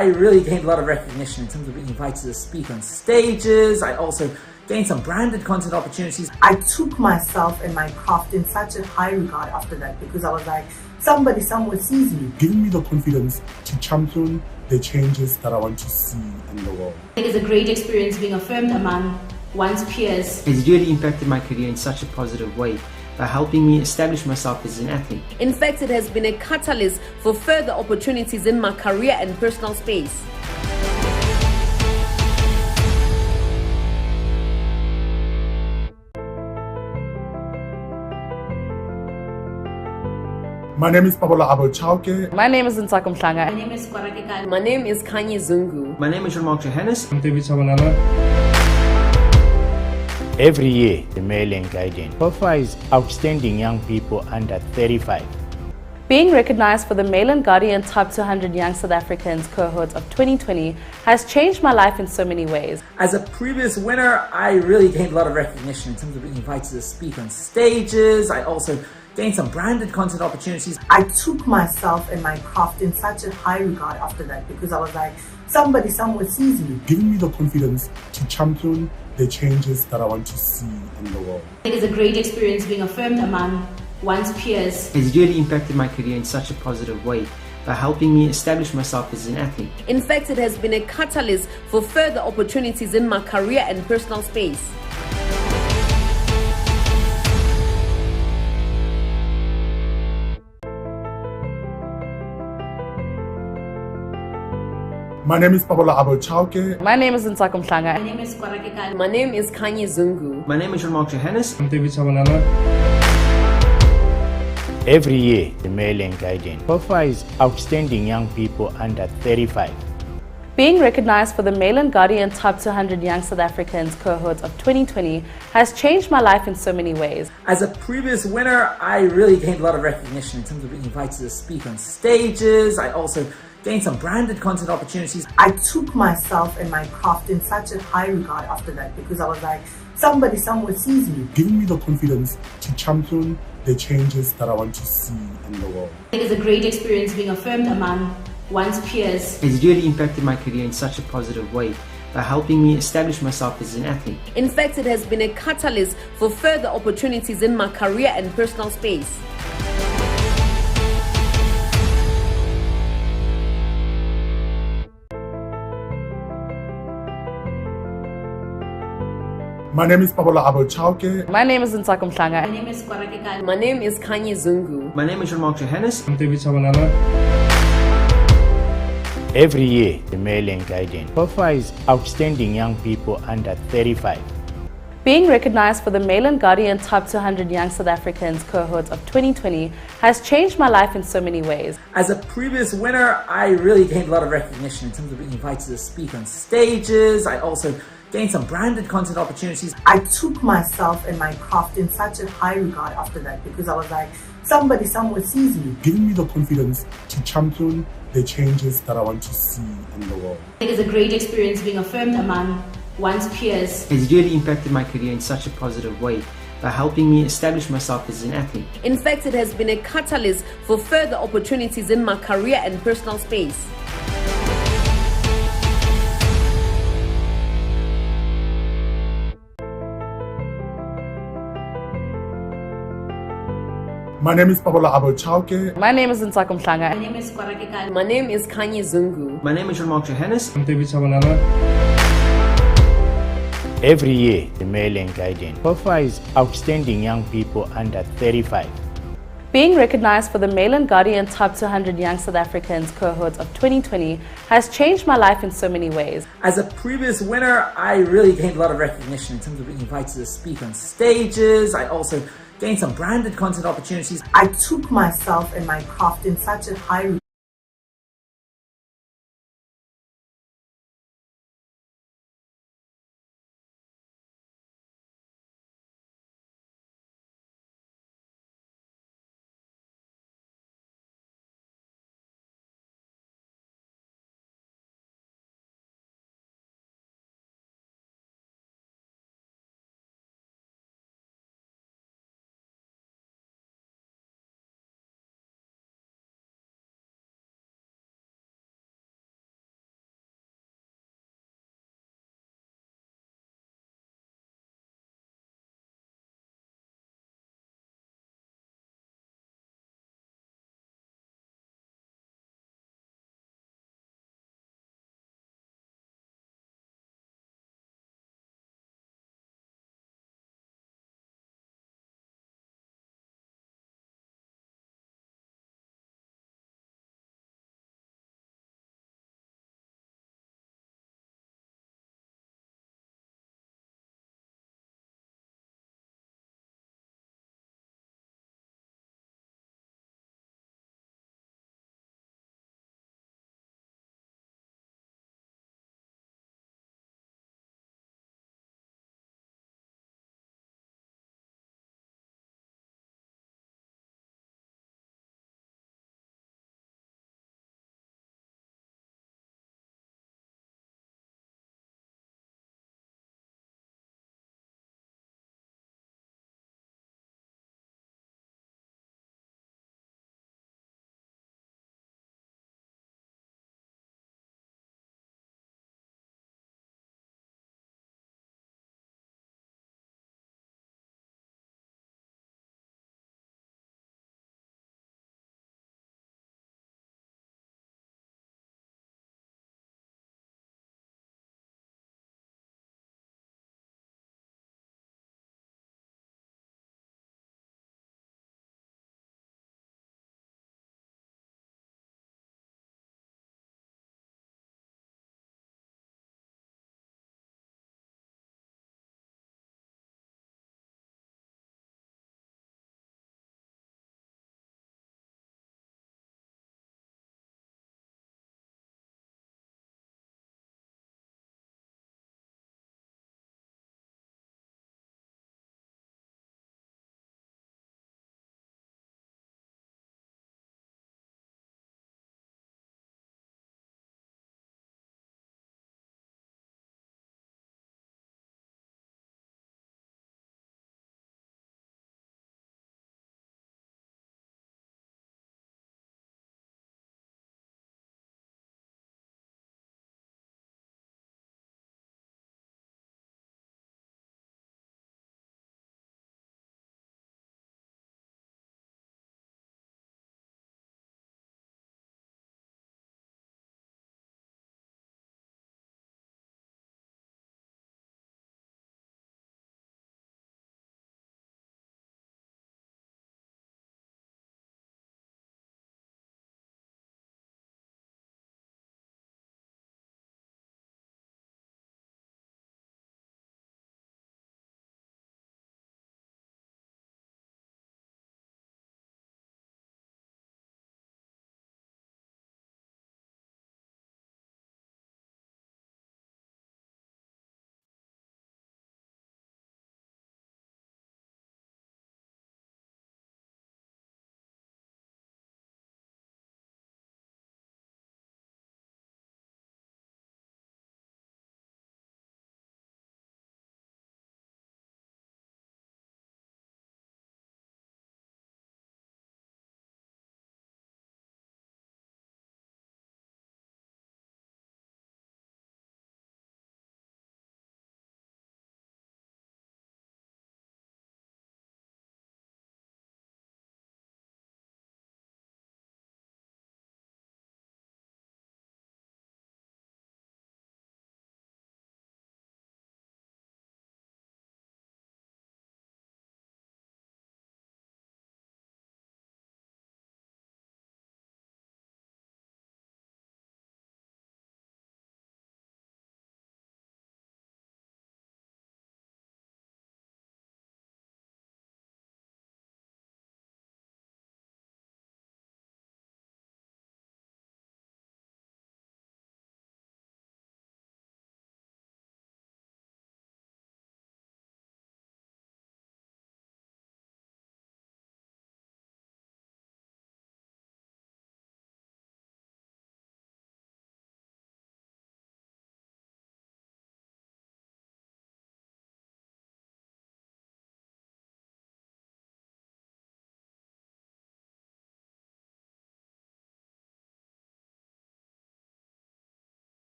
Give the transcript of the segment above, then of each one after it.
I really gained a lot of recognition in terms of being invited to speak on stages. I also gained some branded content opportunities. I took myself and my craft in such a high regard after that, because I was like, somebody somewhere sees me. Giving me the confidence to champion the changes that I want to see in the world. It is a great experience being affirmed among one's peers. It's really impacted my career in such a positive way by helping me establish myself as an athlete. In fact, it has been a catalyst for further opportunities in my career and personal space. My name is Pabola Abel-Chauke. My name is Untitled Chapter. My name is Kawarin. My name is Kanye Zungu. My name is Jean-Marc Johannes. I'm David Sabanana. Every year, the Male and Guardian profiles outstanding young people under 35. Being recognized for the Male and Guardian Top 200 Young South Africans cohort of 2020 has changed my life in so many ways. As a previous winner, I really gained a lot of recognition in terms of being invited to speak on stages. I also gained some branded content opportunities. I took myself and my craft in such a high regard after that, because I was like, somebody somewhere sees me. Giving me the confidence to champion the changes that I want to see in the world. It is a great experience being affirmed among one's peers. It's really impacted my career in such a positive way by helping me establish myself as an athlete. In fact, it has been a catalyst for further opportunities in my career and personal space. My name is Pabola Abel-Chauke. My name is Untitled My Chapter. name is Kawarin. My name is Kanye Zungu. My name is Jean-Marc Johannes. I'm David Sabanana. Every year, the Male and Guardian profiles outstanding young people under 35. Being recognized for the Male and Guardian Top 200 Young South Africans cohort of 2020 has changed my life in so many ways. As a previous winner, I really gained a lot of recognition in terms of being invited to speak on stages. I also gained some branded content opportunities. I took myself and my craft in such a high regard after that, because I was like, somebody somewhere sees me. Giving me the confidence to champion the changes that I want to see in the world. It is a great experience being affirmed among one's peers. It's really impacted my career in such a positive way by helping me establish myself as an athlete. In fact, it has been a catalyst for further opportunities in my career and personal space. My name is Pabola Abel-Chauke. My name is Untitled My Chapter. name is Kawarin. My name is Kanye Zungu. My name is Jean-Marc Johannes. I'm David Sabanana. Every year, the Male and Guardian profiles outstanding young people under 35. Being recognized for the Male and Guardian Top 200 Young South Africans cohort of 2020 has changed my life in so many ways. As a previous winner, I really gained a lot of recognition in terms of being invited to speak on stages. I also gained some branded content opportunities. I took myself and my craft in such a high regard after that, because I was like, somebody somewhere sees me. Giving me the confidence to champion the changes that I want to see in the world. It is a great experience being affirmed among one's peers. It's really impacted my career in such a positive way by helping me establish myself as an athlete. In fact, it has been a catalyst for further opportunities in my career and personal space. My name is Pabola Abel-Chauke. My name is Untitled My Chapter. name is Kawarin. My name is Kanye Zungu. My name is Jean-Marc Johannes. I'm David Sabanana. Every year, the Male and Guardian profiles outstanding young people under 35. Being recognized for the Male and Guardian Top 200 Young South Africans cohort of 2020 has changed my life in so many ways. As a previous winner, I really gained a lot of recognition in terms of being invited to speak on stages. I also gained some branded content opportunities. I took myself and my craft in such a high regard.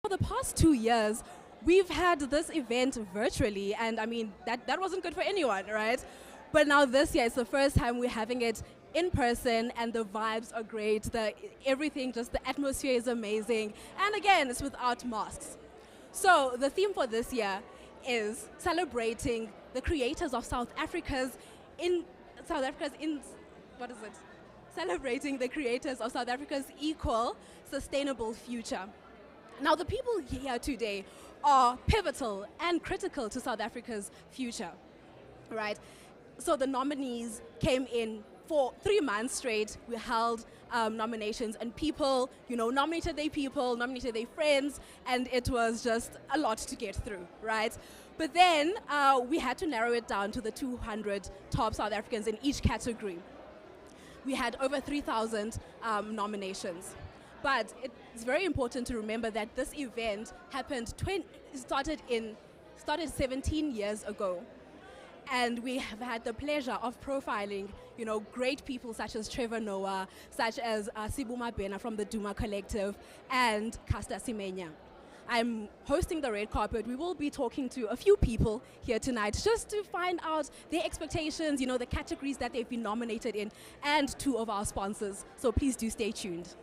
For the past 2 years, we've had this event virtually, and I mean, that wasn't good for anyone, right? But now this year, it's the first time we're having it in person, and the vibes are great. Everything, just the atmosphere is amazing. And again, it's without masks. So the theme for this year is celebrating the creators of celebrating the creators of South Africa's equal, sustainable future. Now, the people here today are pivotal and critical to South Africa's future, right? So the nominees came in for 3 months straight. We held nominations, and people, nominated their people, nominated their friends, and it was just a lot to get through, right? But then we had to narrow it down to the 200 top South Africans in each category. We had over 3,000 nominations. But it's very important to remember that this event started 17 years ago. And we have had the pleasure of profiling, great people such as Trevor Noah, such as Sibuma Bena from the Duma Collective, and Caster Semenya. I'm hosting the red carpet. We will be talking to a few people here tonight just to find out their expectations, the categories that they've been nominated in, and 2 of our sponsors. So please do stay tuned.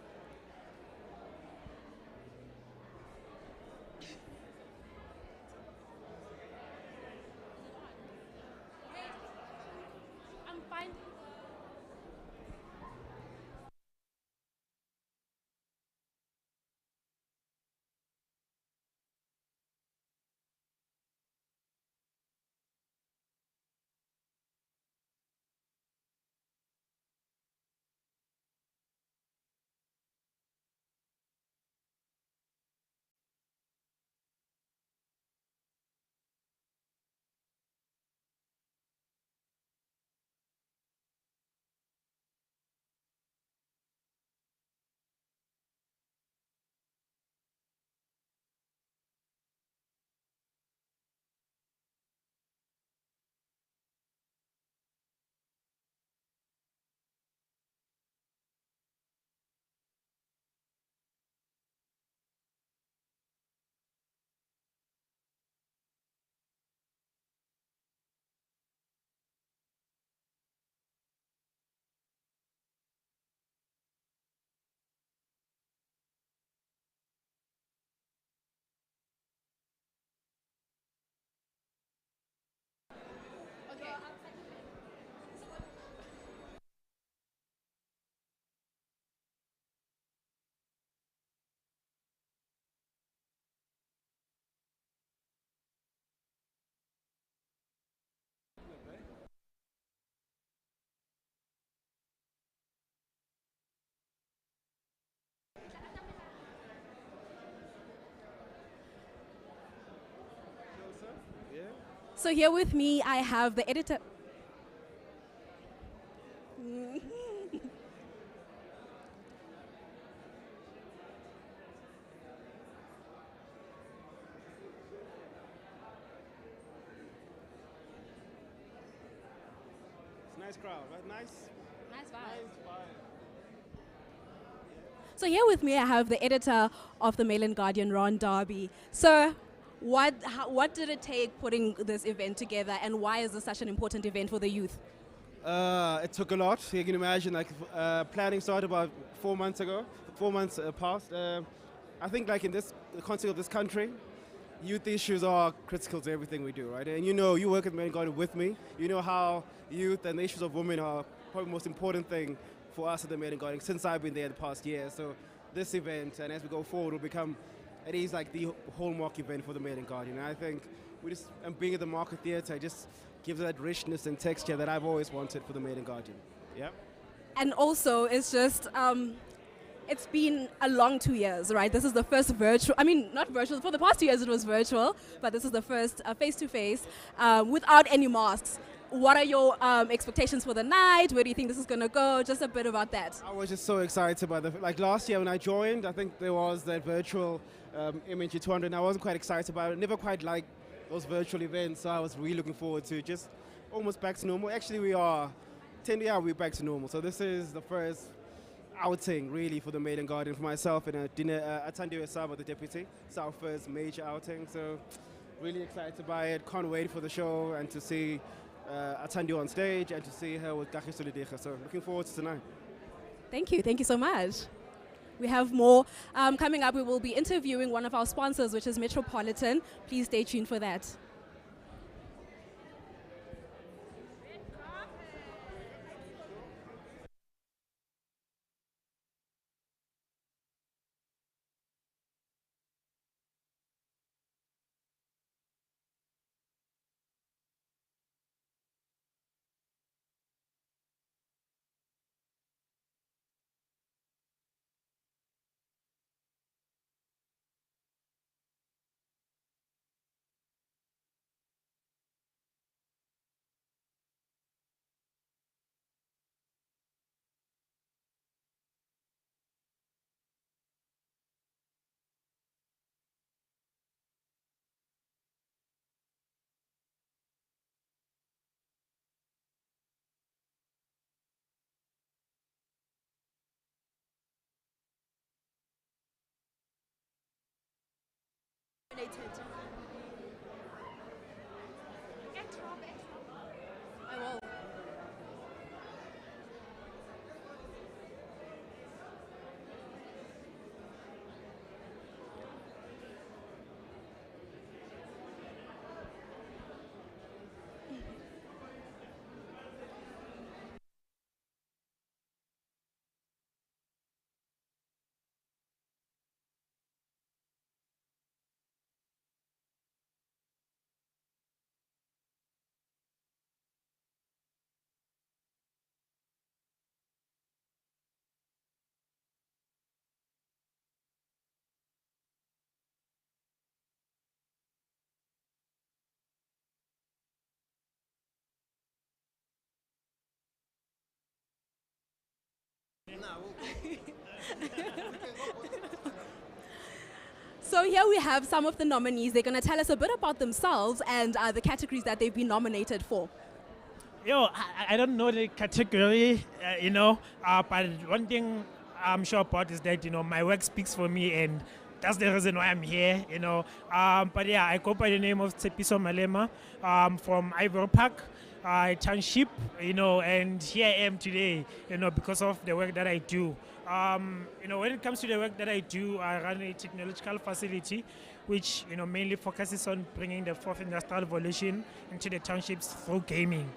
So here with me, I have the editor. It's a nice crowd, right? Nice vibe. So here with me, I have the editor of the Mail and Guardian, Ron Darby. Sir, what did it take putting this event together, and why is this such an important event for the youth? It took a lot. You can imagine, planning started about 4 months ago. 4 months passed. I think, in the context of this country, youth issues are critical to everything we do, right? And you work at Mail and Guardian with me. You know how youth and the issues of women are probably the most important thing for us at the Mail and Guardian since I've been there the past year. So this event, and as we go forward, will become the hallmark event for the Mail and Guardian. And I think and being at the Market Theatre just gives that richness and texture that I've always wanted for the Mail and Guardian. Yeah. And also, it's just, it's been a long 2 years, right? This is the first not virtual, for the past 2 years it was virtual, but this is the first face-to-face without any masks. What are your expectations for the night? Where do you think this is going to go? Just a bit about that. I was just so excited about last year when I joined, I think there was that virtual Image 200, and I wasn't quite excited about it. Never quite liked those virtual events, so I was really looking forward to just almost back to normal. Actually, we're back to normal. So this is the first, outing really for the Mail and Guardian for myself and Atandio Esaba, the deputy. It's our first major outing, so really excited by it. Can't wait for the show and to see Atandio on stage and to see her with Gaki Solidicha. So looking forward to tonight. Thank you. Thank you so much. We have more coming up. We will be interviewing one of our sponsors, which is Metropolitan. Please stay tuned for that. I will. So here we have some of the nominees. They're going to tell us a bit about themselves and the categories that they've been nominated for. I don't know the category, but one thing I'm sure about is that, my work speaks for me, and that's the reason why I'm here, But yeah, I go by the name of Tsepiso Malema from Ivory Park Township, and here I am today, because of the work that I do. When it comes to the work that I do, I run a technological facility which, mainly focuses on bringing the fourth industrial revolution into the townships through gaming.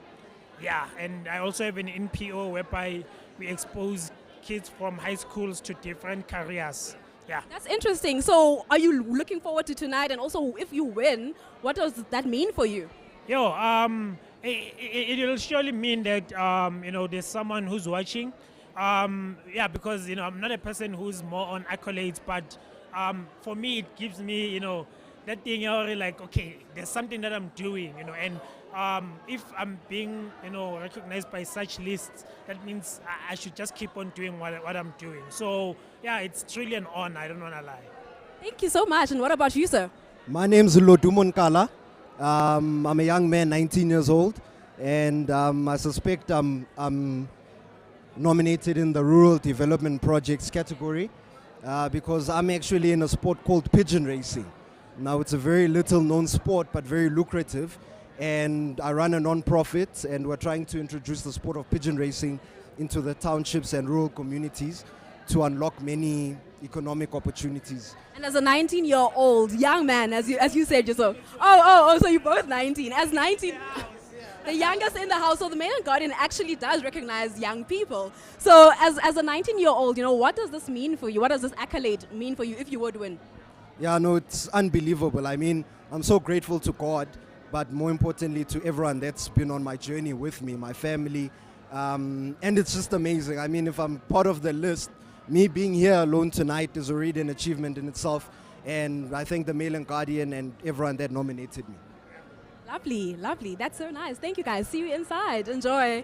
Yeah, and I also have an NPO whereby we expose kids from high schools to different careers. Yeah. That's interesting. So are you looking forward to tonight? And also, if you win, what does that mean for you? It will surely mean that, there's someone who's watching. Because, I'm not a person who's more on accolades, but for me, it gives me, that thing, like, okay, there's something that I'm doing, and if I'm being, recognized by such lists, that means I should just keep on doing what I'm doing. So, yeah, it's truly an honor, I don't want to lie. Thank you so much. And what about you, sir? My name's Lodumon Kala. I'm a young man, 19 years old, and I suspect I'm nominated in the Rural Development Projects category because I'm actually in a sport called pigeon racing. Now, it's a very little known sport, but very lucrative. And I run a non-profit, and we're trying to introduce the sport of pigeon racing into the townships and rural communities to unlock many economic opportunities. And as a 19-year-old young man, as you said yourself. So you're both 19. As 19, the youngest in the household, the Mail and Guardian actually does recognize young people. So as a 19-year-old, what does this mean for you? What does this accolade mean for you if you would win? Yeah, no, it's unbelievable. I mean, I'm so grateful to God, but more importantly to everyone that's been on my journey with me, my family. And it's just amazing. I mean, if I'm part of the list, me being here alone tonight is already an achievement in itself. And I thank the Mail and Guardian and everyone that nominated me. Lovely, lovely. That's so nice. Thank you, guys. See you inside. Enjoy.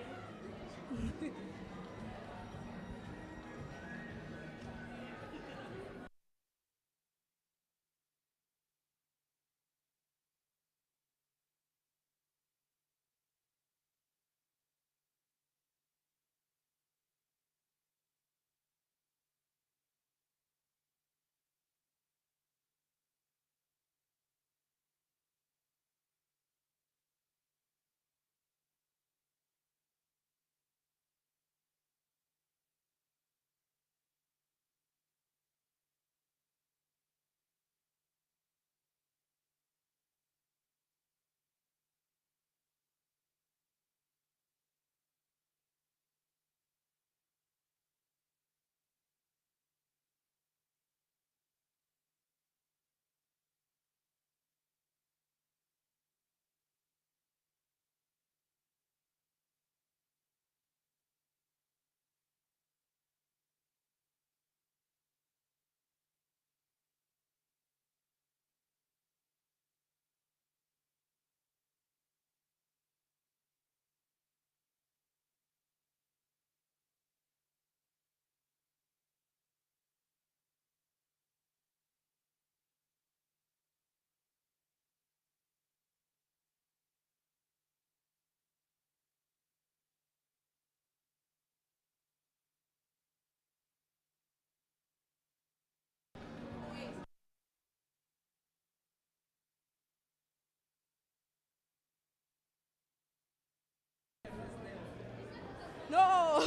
go.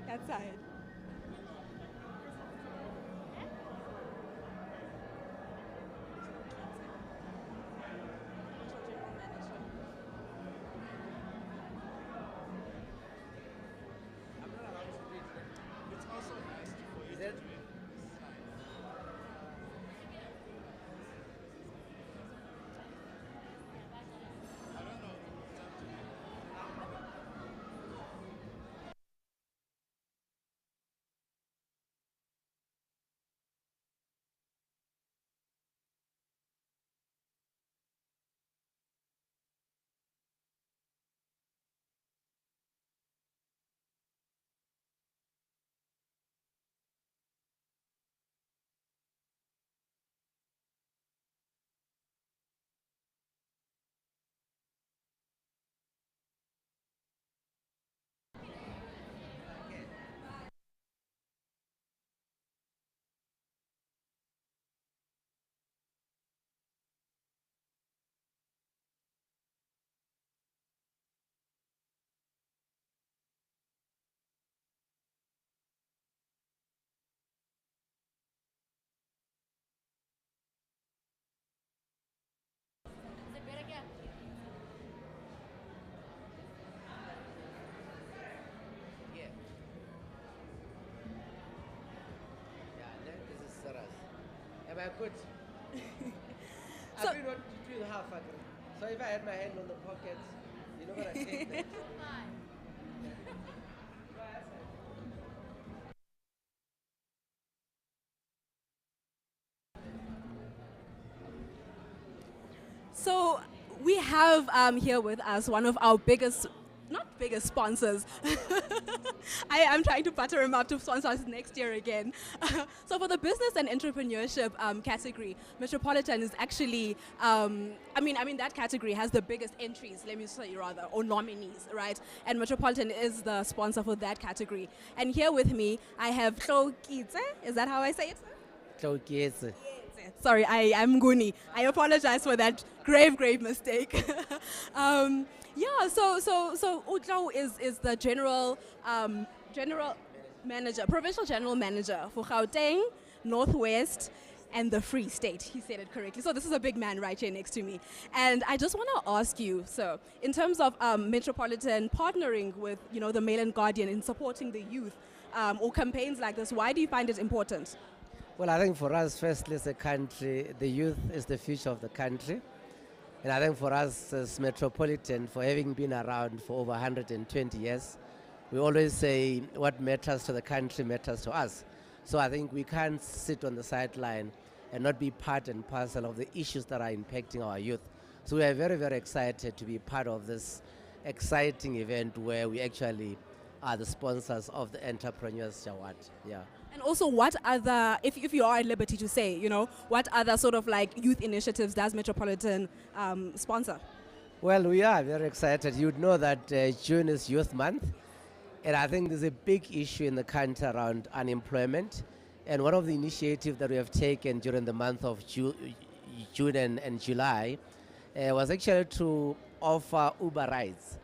That side. Am I good? I've been on between half and so if I had my hand on the pockets, you know what I take that. So we have here with us one of our biggest, not biggest sponsors. I'm trying to butter him up to sponsor us next year again. So for the business and entrepreneurship category, Metropolitan is actually, I mean that category has the biggest entries, let me say rather, or nominees, right? And Metropolitan is the sponsor for that category. And here with me, I have Tlokitse. Is that how I say it? Tlokitse. Sorry, I'm Guni. I apologize for that grave mistake. Yeah, so Utlo is the general manager, provincial general manager for Gauteng, Northwest, and the Free State. He said it correctly. So this is a big man right here next to me. And I just want to ask you, so in terms of Metropolitan partnering with, the Mail and Guardian in supporting the youth or campaigns like this, why do you find it important? Well, I think for us, firstly, as a country, the youth is the future of the country. And I think for us as Metropolitan, for having been around for over 120 years, we always say what matters to the country matters to us. So I think we can't sit on the sideline and not be part and parcel of the issues that are impacting our youth. So we are very, very excited to be part of this exciting event where we actually are the sponsors of the Entrepreneurs Award. Yeah. And also, what other, if you are at liberty to say, what other sort of like youth initiatives does Metropolitan sponsor? Well, we are very excited. You'd know that June is Youth Month. And I think there's a big issue in the country around unemployment. And one of the initiatives that we have taken during the month of June and July was actually to offer Uber rides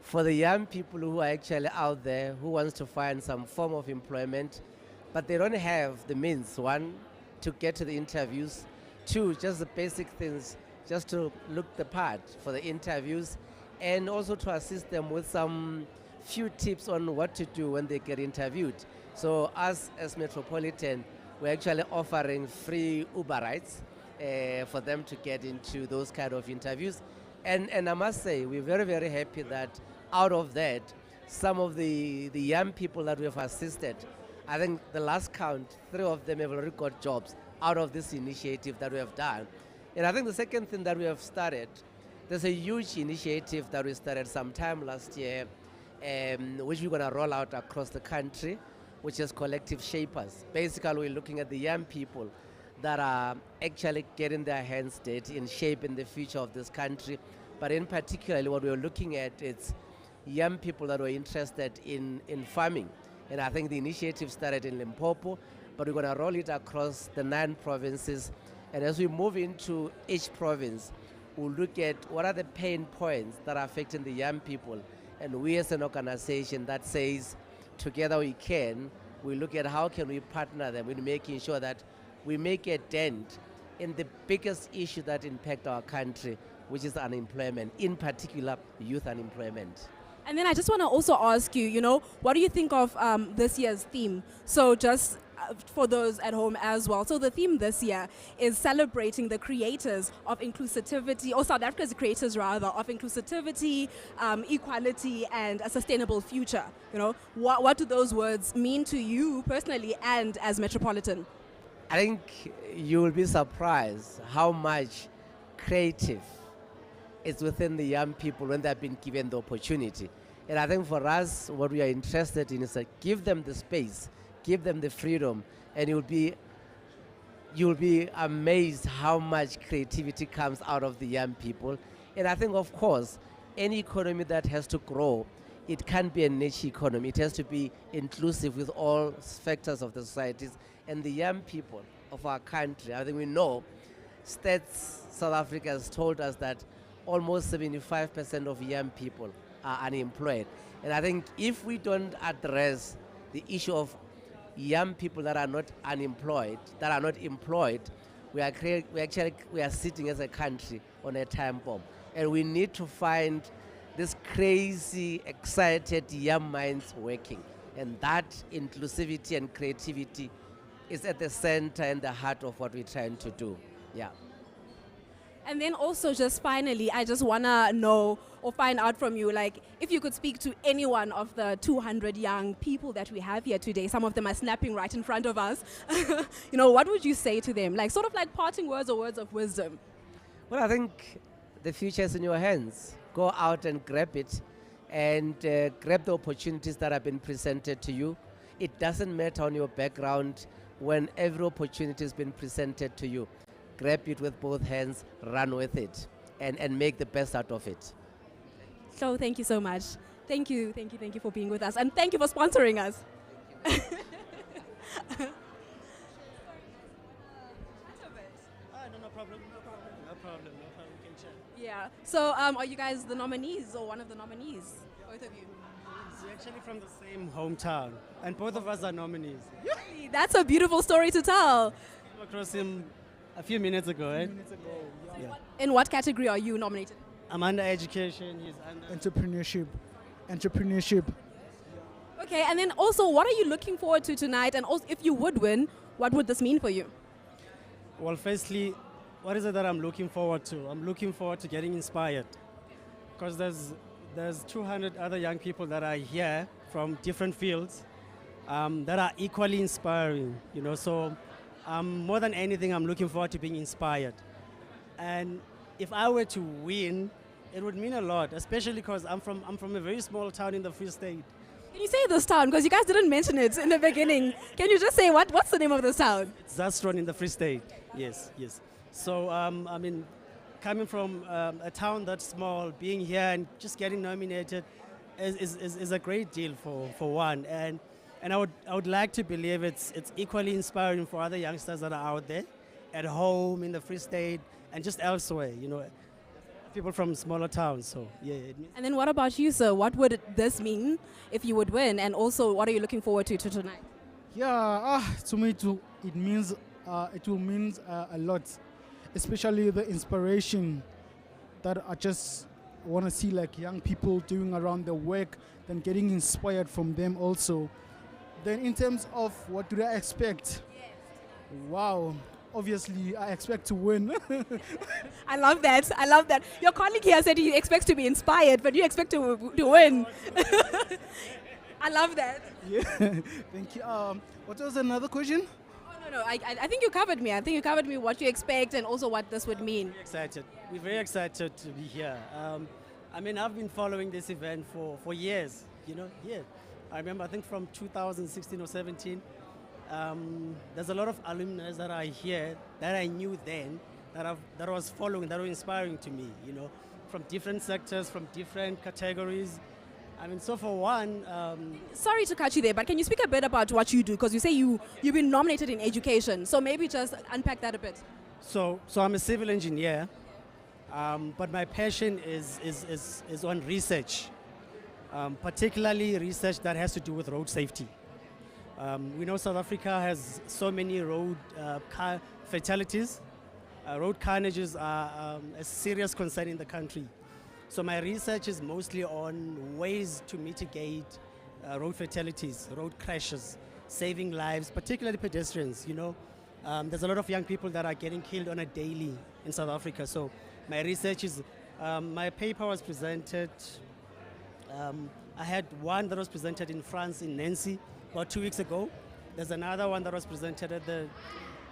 for the young people who are actually out there who wants to find some form of employment, but they don't have the means, one, to get to the interviews, two, just the basic things, just to look the part for the interviews, and also to assist them with some few tips on what to do when they get interviewed. So us as Metropolitan, we're actually offering free Uber rides for them to get into those kind of interviews. And I must say, we're very, very happy that out of that, some of the young people that we have assisted, I think the last count, 3 of them have already got jobs out of this initiative that we have done. And I think the second thing that we have started, there's a huge initiative that we started sometime last year, which we're going to roll out across the country, which is Collective Shapers. Basically, we're looking at the young people that are actually getting their hands dirty in shaping the future of this country. But in particular, what we're looking at is young people that were interested in farming. And I think the initiative started in Limpopo, but we're going to roll it across the 9 provinces. And as we move into each province, we'll look at what are the pain points that are affecting the young people. And we as an organization that says, together we can, we look at how can we partner them in making sure that we make a dent in the biggest issue that impact our country, which is unemployment, in particular youth unemployment. And then I just want to also ask you, what do you think of this year's theme? So just for those at home as well. So the theme this year is celebrating the creators of inclusivity, or South Africa's creators rather, of inclusivity, equality, and a sustainable future. What do those words mean to you personally and as Metropolitan? I think you will be surprised how much creative is within the young people when they've been given the opportunity. And I think for us, what we are interested in is to give them the space, give them the freedom, and you'll be amazed how much creativity comes out of the young people. And I think, of course, any economy that has to grow, it can't be a niche economy. It has to be inclusive with all factors of the societies. And the young people of our country, I think we know, Stats South Africa has told us that almost 75% of young people are unemployed. And I think if we don't address the issue of young people that are not unemployed, that are not employed, we are sitting as a country on a time bomb. And we need to find this crazy, excited young minds working. And that inclusivity and creativity is at the center and the heart of what we're trying to do. Yeah. And then also just finally, I just want to know or find out from you, like, if you could speak to any one of the 200 young people that we have here today, some of them are snapping right in front of us, what would you say to them? Like, sort of like parting words or words of wisdom? Well, I think the future is in your hands. Go out and grab it and grab the opportunities that have been presented to you. It doesn't matter on your background when every opportunity has been presented to you. Grab it with both hands, run with it, and make the best out of it. So thank you so much. Thank you for being with us, and thank you for sponsoring us. No problem. We can chat. Yeah. So are you guys the nominees or one of the nominees? Both of you? We're actually from the same hometown, and both of us are nominees. That's a beautiful story to tell. I came across him a few minutes ago, eh? Yeah. In what category are you nominated? I'm under education, he's under Entrepreneurship. Okay, and then also, what are you looking forward to tonight? And also, if you would win, what would this mean for you? Well, firstly, what is it that I'm looking forward to? I'm looking forward to getting inspired, because there's 200 other young people that are here from different fields that are equally inspiring, so more than anything, I'm looking forward to being inspired. And if I were to win, it would mean a lot, especially because I'm from a very small town in the Free State. Can you say this town? Because you guys didn't mention it in the beginning. Can you just say what's the name of this town? It's Zastron in the Free State. Yes. So, coming from a town that's small, being here and just getting nominated is a great deal for one. And I would like to believe it's equally inspiring for other youngsters that are out there, at home, in the Free State, and just elsewhere, people from smaller towns. So, yeah. And then what about you, sir? What would this mean if you would win? And also, what are you looking forward to tonight? Yeah, to me too, it will mean a lot, especially the inspiration that I just want to see, like young people doing around the work, then getting inspired from them also. Then in terms of what do I expect? Yes. Wow. Obviously, I expect to win. I love that. Your colleague here said he expects to be inspired, but you expect to win. I love that. Yeah. Thank you. What was another question? Oh, no. I think you covered me. I think you covered me what you expect and also what this would mean. We're very excited to be here. I've been following this event for years, years. I remember, I think from 2016 or 17, there's a lot of alumni that are here that I knew then, that I was following, that were inspiring to me, from different sectors, from different categories. So for one... Sorry to cut you there, but can you speak a bit about what you do? Because you say you've been nominated in education, so maybe just unpack that a bit. So I'm a civil engineer, But my passion is on research, particularly research that has to do with road safety. We know South Africa has so many road car fatalities. Road carnages are a serious concern in the country. So my research is mostly on ways to mitigate road fatalities, road crashes, saving lives, particularly pedestrians. You know, there's a lot of young people that are getting killed on a daily in South Africa. So my research is, my paper was presented, I had one that was presented in France in Nancy about 2 weeks ago. There's another one that was presented at the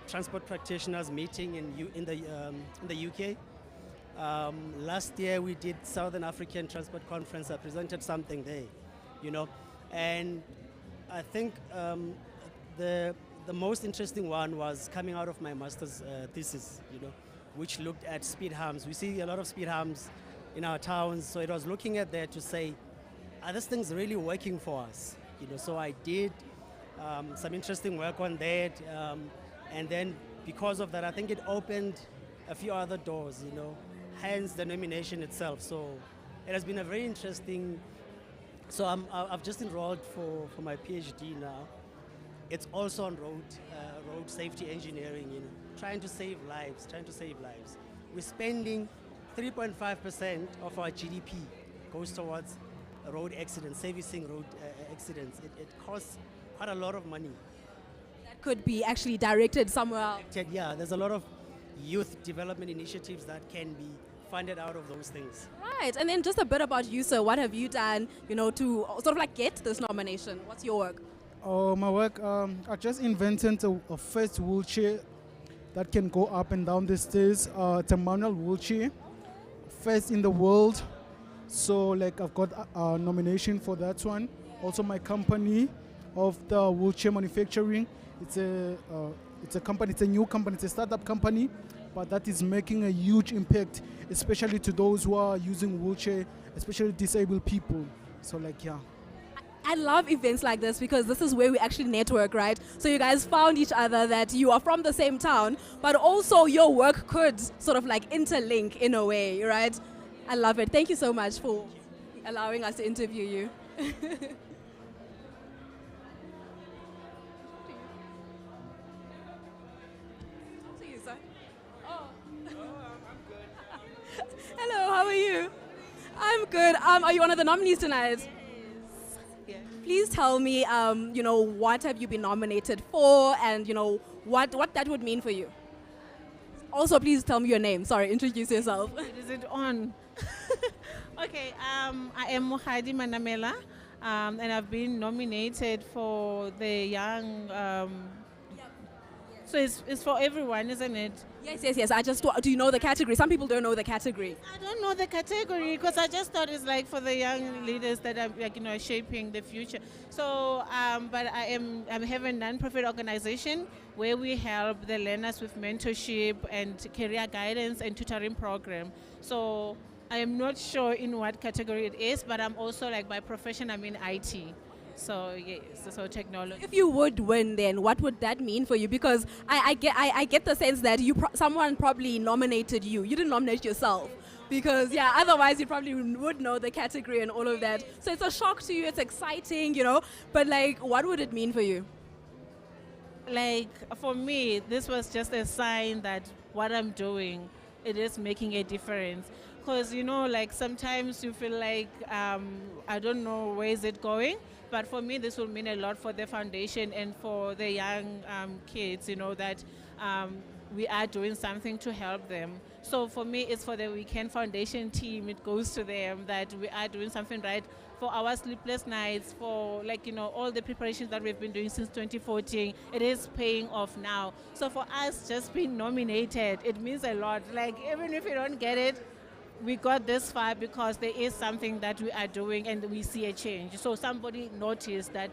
Transport Practitioners meeting in the UK. Last year we did Southern African Transport Conference. I presented something there, you know, and I think the most interesting one was coming out of my master's thesis, you know, which looked at speed harms. We see a lot of speed harms in our towns, so it was looking at that to say, are these things really working for us? You know, so I did some interesting work on that, and then because of that, I think it opened a few other doors, you know, hence the nomination itself. So it has been a very interesting. So I've just enrolled for my PhD now. It's also on road safety engineering, you know, trying to save lives. We're spending 3.5% of our GDP goes towards road accidents, servicing road accidents. It costs quite a lot of money. That could be actually directed somewhere else. Yeah, there's a lot of youth development initiatives that can be funded out of those things. Right, and then just a bit about you, sir. What have you done, you know, to sort of like get this nomination? What's your work? Oh, my work, I just invented a first wheelchair that can go up and down the stairs. It's a manual wheelchair, first in the world. So like I've got a nomination for that one. Also my company of the wheelchair manufacturing. It's a company, it's a new company, it's a startup company, but that is making a huge impact, especially to those who are using wheelchair, especially disabled people. So like, yeah. I love events like this because this is where we actually network, right? So you guys found each other, that you are from the same town, but also your work could sort of like interlink in a way, right? I love it. Thank you so much for allowing us to interview you. Hello, how are you? I'm good. Are you one of the nominees tonight? Yes. Please tell me, you know, what have you been nominated for, and you know what that would mean for you. Also, please tell me your name. Sorry, introduce yourself. Is it on? Okay, I am Mohadi Manamela, and I've been nominated for the young. So it's for everyone, isn't it? Yes. I just do you know the category? Some people don't know the category. I don't know the category because I just thought it's like for the young leaders that are, like, you know, shaping the future. So, but I have a non-profit organization where we help the learners with mentorship and career guidance and tutoring program. So I am not sure in what category it is, but I'm also, like, by profession I'm in IT. So yes, so technology. If you would win, then what would that mean for you? Because I get the sense that someone probably nominated you. You didn't nominate yourself, because yeah, otherwise you probably would know the category and all of that. So it's a shock to you. It's exciting, you know. But like, what would it mean for you? Like for me, this was just a sign that what I'm doing, it is making a difference. Because you know, like sometimes you feel like I don't know where is it going. But for me, this will mean a lot for the foundation and for the young kids, you know, that we are doing something to help them. So for me, it's for the Weekend Foundation team. It goes to them that we are doing something right for our sleepless nights, for, like, you know, all the preparations that we've been doing since 2014. It is paying off now. So for us, just being nominated, it means a lot. Like, even if you don't get it, we got this far because there is something that we are doing and we see a change. So somebody noticed that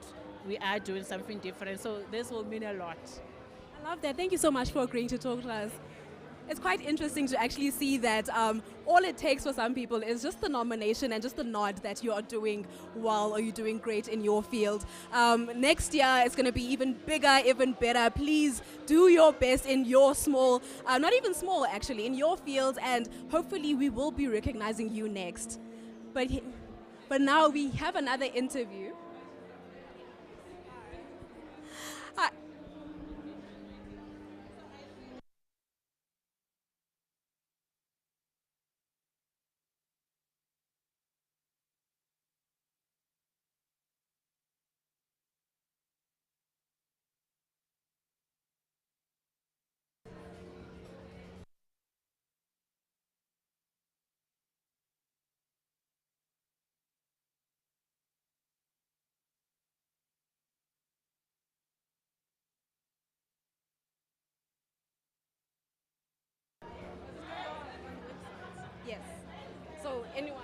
we are doing something different. So this will mean a lot. I love that. Thank you so much for agreeing to talk to us. It's quite interesting to actually see that all it takes for some people is just the nomination and just the nod that you are doing well or you're doing great in your field. Next year, it's going to be even bigger, even better. Please do your best in your small, not even small actually, in your field, and hopefully we will be recognizing you next. But now we have another interview. Yes. So anyone?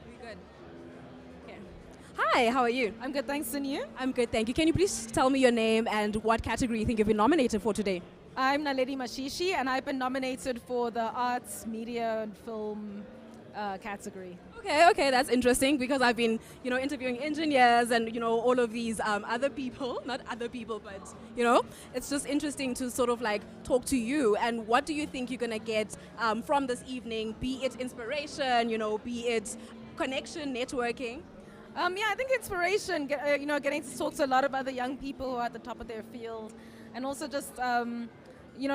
We good? Okay. Hi, how are you? I'm good, thanks, and you? I'm good, thank you. Can you please tell me your name and what category you think you've been nominated for today? I'm Naledi Mashishi, and I've been nominated for the Arts, Media, and Film category. Okay, that's interesting because I've been, interviewing engineers and, all of these other people, not other people, but, it's just interesting to sort of like talk to you. And what do you think you're going to get from this evening, be it inspiration, be it connection, networking? I think inspiration, getting to talk to a lot of other young people who are at the top of their field, and also just,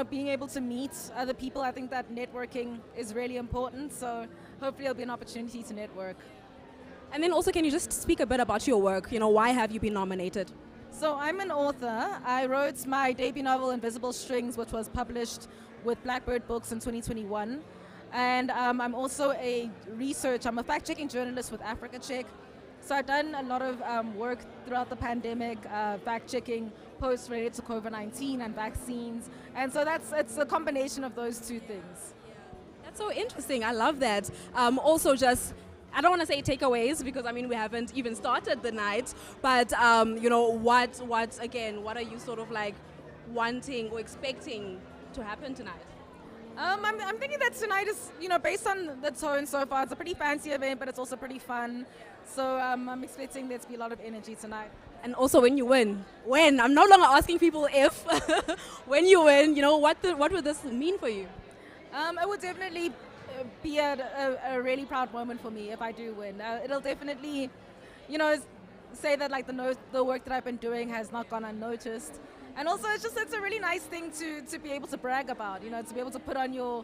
being able to meet other people. I think that networking is really important, so hopefully it'll be an opportunity to network. And then also, can you just speak a bit about your work? Why have you been nominated? So I'm an author. I wrote my debut novel, Invisible Strings, which was published with Blackbird Books in 2021. And I'm also I'm a fact-checking journalist with Africa Check. So I've done a lot of work throughout the pandemic, fact-checking posts related to COVID-19 and vaccines. And so it's a combination of those two things. That's so interesting. I love that. Also, just, I don't want to say takeaways because, we haven't even started the night. But, what are you sort of like wanting or expecting to happen tonight? I'm thinking that tonight is, based on the tone so far, it's a pretty fancy event, but it's also pretty fun. So I'm expecting there to be a lot of energy tonight. And also when you win, I'm no longer asking people if, when you win, what would this mean for you? It would definitely be a really proud moment for me if I do win. It'll definitely, say that like the work that I've been doing has not gone unnoticed. And also it's a really nice thing to be able to brag about, to be able to put on your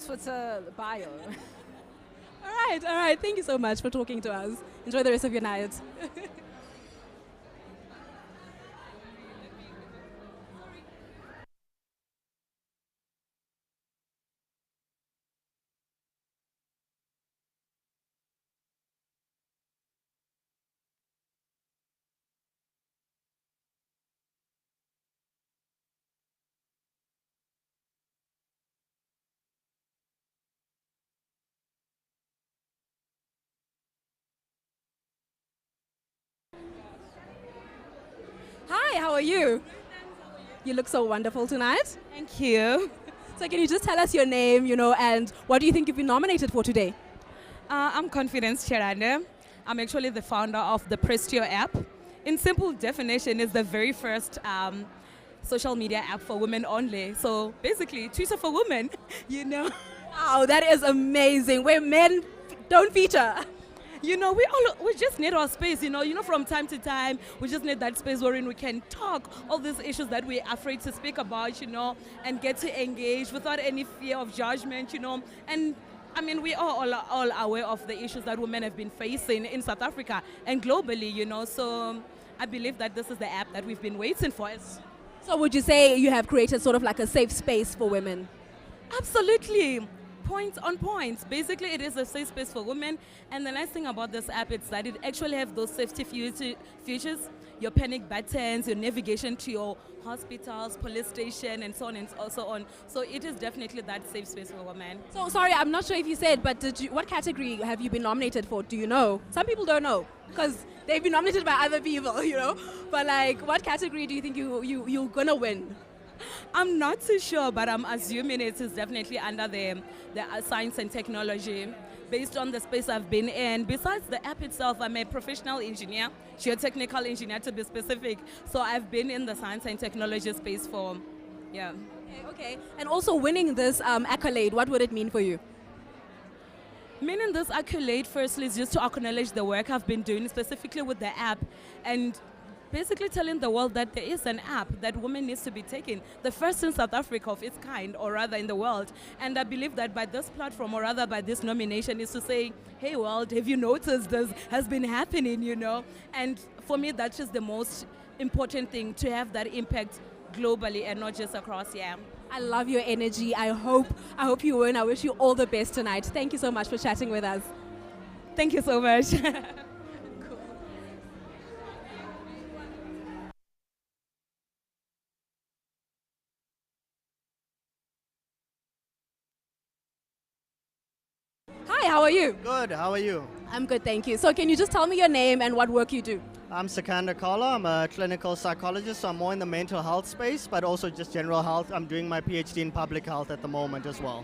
Twitter bio. All right. Thank you so much for talking to us. Enjoy the rest of your night. Hi, how are you? You look so wonderful tonight. Thank you. So can you just tell us your name, and what do you think you've been nominated for today? I'm Confidence Cherande. I'm actually the founder of the Prestio app. In simple definition, it's the very first social media app for women only. So basically, Twitter for women, Wow, that is amazing. Where men don't feature. We just need our space, from time to time, we just need that space wherein we can talk all these issues that we're afraid to speak about, and get to engage without any fear of judgment, and we are all aware of the issues that women have been facing in South Africa and globally, so I believe that this is the app that we've been waiting for. So would you say you have created sort of like a safe space for women? Absolutely. On point. Basically, it is a safe space for women. And the nice thing about this app is that it actually have those safety features, your panic buttons, your navigation to your hospitals, police station, and so on and so on. So it is definitely that safe space for women. So sorry, I'm not sure if you said, but what category have you been nominated for? Do you know? Some people don't know because they've been nominated by other people, you know. But like, what category do you think you're gonna win? I'm not too sure, but I'm assuming it is definitely under the science and technology, based on the space I've been in. Besides the app itself, I'm a professional engineer, geotechnical engineer to be specific. So I've been in the science and technology space for, yeah. Okay. And also winning this accolade, what would it mean for you? Meaning this accolade, firstly, is just to acknowledge the work I've been doing, specifically with the app, and basically telling the world that there is an app that women needs to be taking, the first in South Africa of its kind, or rather in the world. And I believe that by this platform, or rather by this nomination, is to say, hey world, have you noticed this has been happening, you know? And for me, that's just the most important thing, to have that impact globally and not just across here. I love your energy. I hope you win. I wish you all the best tonight. Thank you so much for chatting with us. Thank you so much. Hi, how are you? Good, how are you? I'm good, thank you. So can you just tell me your name and what work you do? I'm Sikandar Kala. I'm a clinical psychologist, so I'm more in the mental health space, but also just general health. I'm doing my PhD in public health at the moment as well.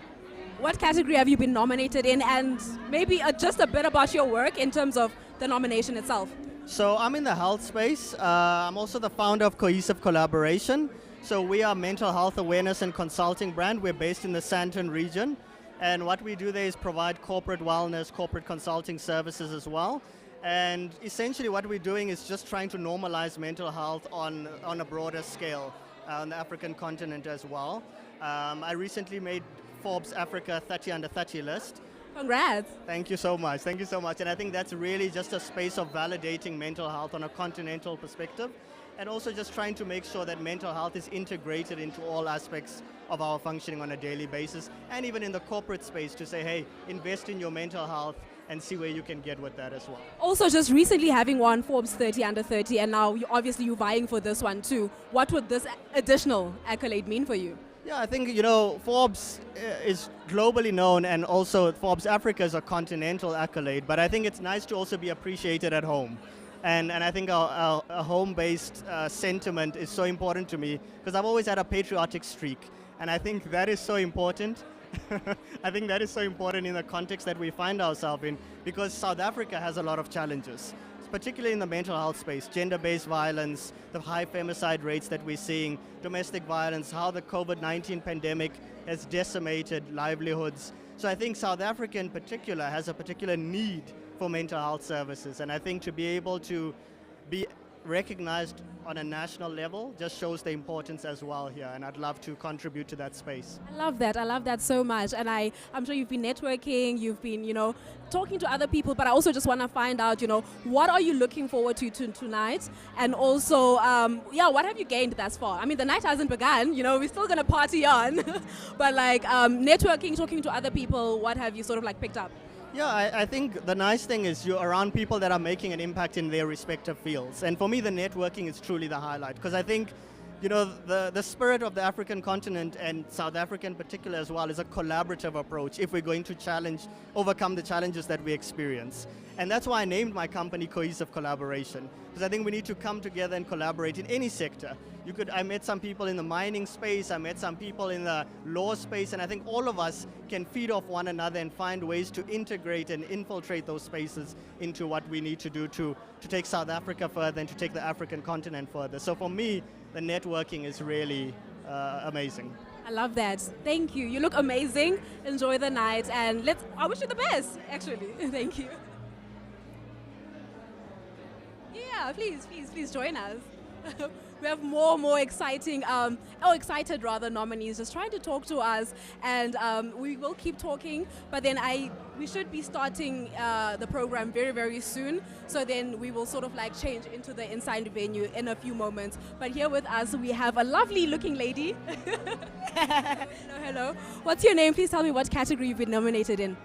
What category have you been nominated in, and maybe just a bit about your work in terms of the nomination itself? So I'm in the health space. I'm also the founder of Cohesive Collaboration. So we are a mental health awareness and consulting brand. We're based in the Sandton region. And what we do there is provide corporate wellness, corporate consulting services as well. And essentially what we're doing is just trying to normalize mental health on a broader scale on the African continent as well. I recently made Forbes Africa 30 under 30 list. Congrats. Thank you so much. Thank you so much. And I think that's really just a space of validating mental health on a continental perspective, and also just trying to make sure that mental health is integrated into all aspects of our functioning on a daily basis, and even in the corporate space to say, hey, invest in your mental health and see where you can get with that as well. Also, just recently having won Forbes 30 under 30, and now obviously you're vying for this one too. What would this additional accolade mean for you? Yeah, I think, Forbes is globally known, and also Forbes Africa is a continental accolade, but I think it's nice to also be appreciated at home. And I think our home-based sentiment is so important to me, because I've always had a patriotic streak, and I think that is so important. I think that is so important in the context that we find ourselves in, because South Africa has a lot of challenges, particularly in the mental health space, gender-based violence, the high femicide rates that we're seeing, domestic violence, how the COVID-19 pandemic has decimated livelihoods. So I think South Africa in particular has a particular need for mental health services, and I think to be able to be recognized on a national level just shows the importance as well here, and I'd love to contribute to that space. I love that so much, and I'm sure you've been networking, you've been talking to other people, but I also just want to find out what are you looking forward to tonight, and also what have you gained thus far? I mean, the night hasn't begun, we're still gonna party on but networking, talking to other people, what have you sort of picked up? Yeah, I think the nice thing is you're around people that are making an impact in their respective fields. And for me, the networking is truly the highlight, because I think, the spirit of the African continent, and South Africa in particular as well, is a collaborative approach if we're going to overcome the challenges that we experience. And that's why I named my company Cohesive Collaboration, because I think we need to come together and collaborate in any sector. I met some people in the mining space, I met some people in the law space, and I think all of us can feed off one another and find ways to integrate and infiltrate those spaces into what we need to do to take South Africa further and to take the African continent further. So for me, the networking is really amazing. I love that. Thank you. You look amazing. Enjoy the night, and I wish you the best, actually. Thank you. Yeah, please join us. we have more exciting, excited rather nominees just trying to talk to us, and we will keep talking. But then we should be starting the program very soon. So then we will sort of like change into the inside venue in a few moments. But here with us we have a lovely looking lady. Hello. What's your name? Please tell me what category you've been nominated in.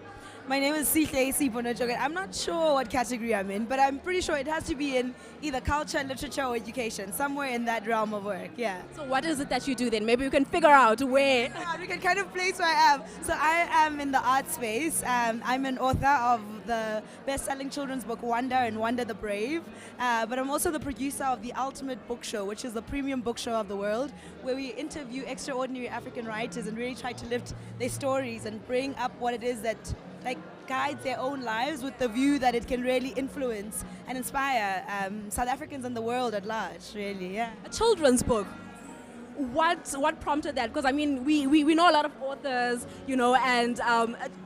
My name is Sihle Siponojogan. I'm not sure what category I'm in, but I'm pretty sure it has to be in either culture, literature, or education, somewhere in that realm of work, yeah. So what is it that you do then? Maybe we can figure out where. Yeah, we can kind of place where I am. So I am in the art space. I'm an author of the best-selling children's book Wonder and Wonder the Brave, but I'm also the producer of the Ultimate Book Show, which is the premium book show of the world, where we interview extraordinary African writers and really try to lift their stories and bring up what it is that guides their own lives with the view that it can really influence and inspire South Africans and the world at large, really, yeah. A children's book. What prompted that? Because I mean, we know a lot of authors, you know, and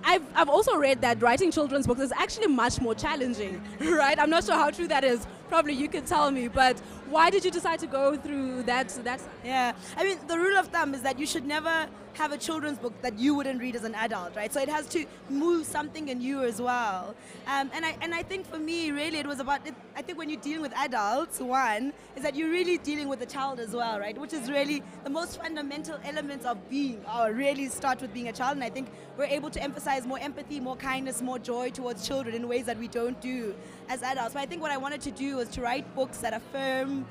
I've also read that writing children's books is actually much more challenging, right? I'm not sure how true that is. Probably you could tell me, but why did you decide to go through that? Yeah, I mean, the rule of thumb is that you should never have a children's book that you wouldn't read as an adult, right? So it has to move something in you as well. And I think for me, really, it was about, I think when you're dealing with adults, one, is that you're really dealing with the child as well, right? Which is really the most fundamental elements of being, or really start with being a child. And I think we're able to emphasize more empathy, more kindness, more joy towards children in ways that we don't do as adults. So I think what I wanted to do was to write books that affirm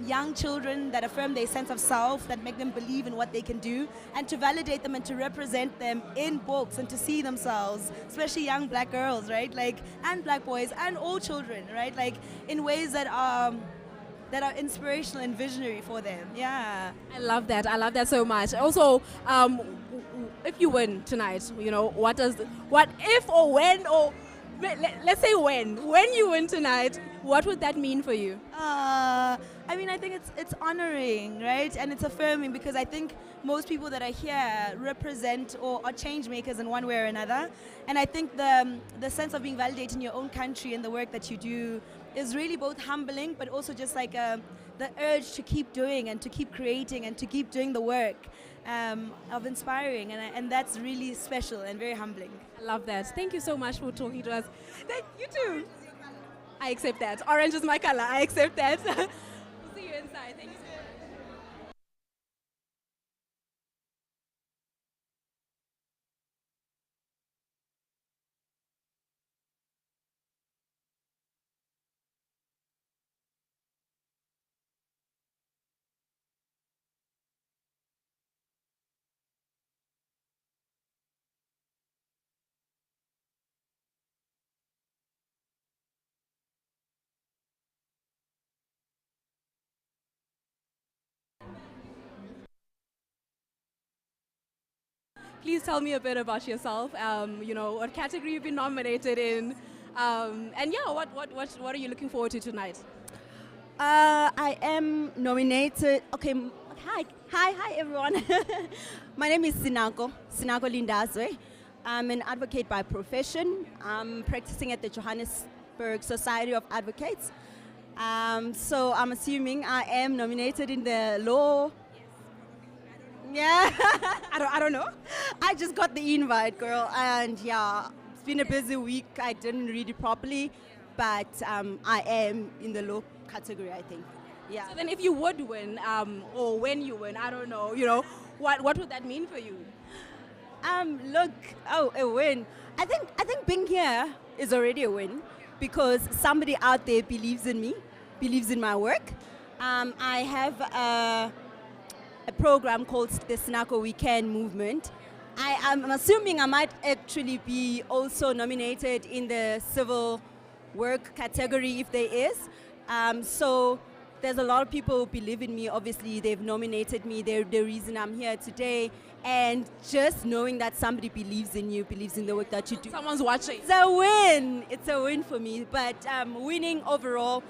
young children, that affirm their sense of self, that make them believe in what they can do, and to validate them and to represent them in books and to see themselves, especially young black girls, right? And black boys and all children, right? In ways that are inspirational and visionary for them. Yeah. I love that. I love that so much. Also, if you win tonight, you know, what if or when, or let's say when you win tonight, what would that mean for you? I mean, I think it's honoring, right? And it's affirming, because I think most people that are here represent or are change makers in one way or another. And I think the sense of being validated in your own country and the work that you do is really both humbling, but also just like the urge to keep doing and to keep creating and to keep doing the work of inspiring. And that's really special and very humbling. I love that. Thank you so much for talking to us. You too. I accept that. Orange is my color. I accept that. We'll see you inside. Thank you so much. Please tell me a bit about yourself. You know, what category you've been nominated in, and yeah, what are you looking forward to tonight? I am nominated. Okay, hi everyone. My name is Sinako Lindazwe. I'm an advocate by profession. I'm practicing at the Johannesburg Society of Advocates. So I'm assuming I am nominated in the law. Yeah, I don't know. I just got the invite, girl, and yeah, it's been a busy week. I didn't read it properly, but I am in the law category, I think. Yeah. So then, if you would win, or when you win, I don't know. You know, what would that mean for you? A win. I think being here is already a win, because somebody out there believes in me, believes in my work. I have a program called the Sinako Weekend Movement. I'm assuming I might actually be also nominated in the civil work category if there is. So there's a lot of people who believe in me. Obviously, they've nominated me. They're the reason I'm here today. And just knowing that somebody believes in you, believes in the work that you do. Someone's watching. It's a win. It's a win for me. But winning overall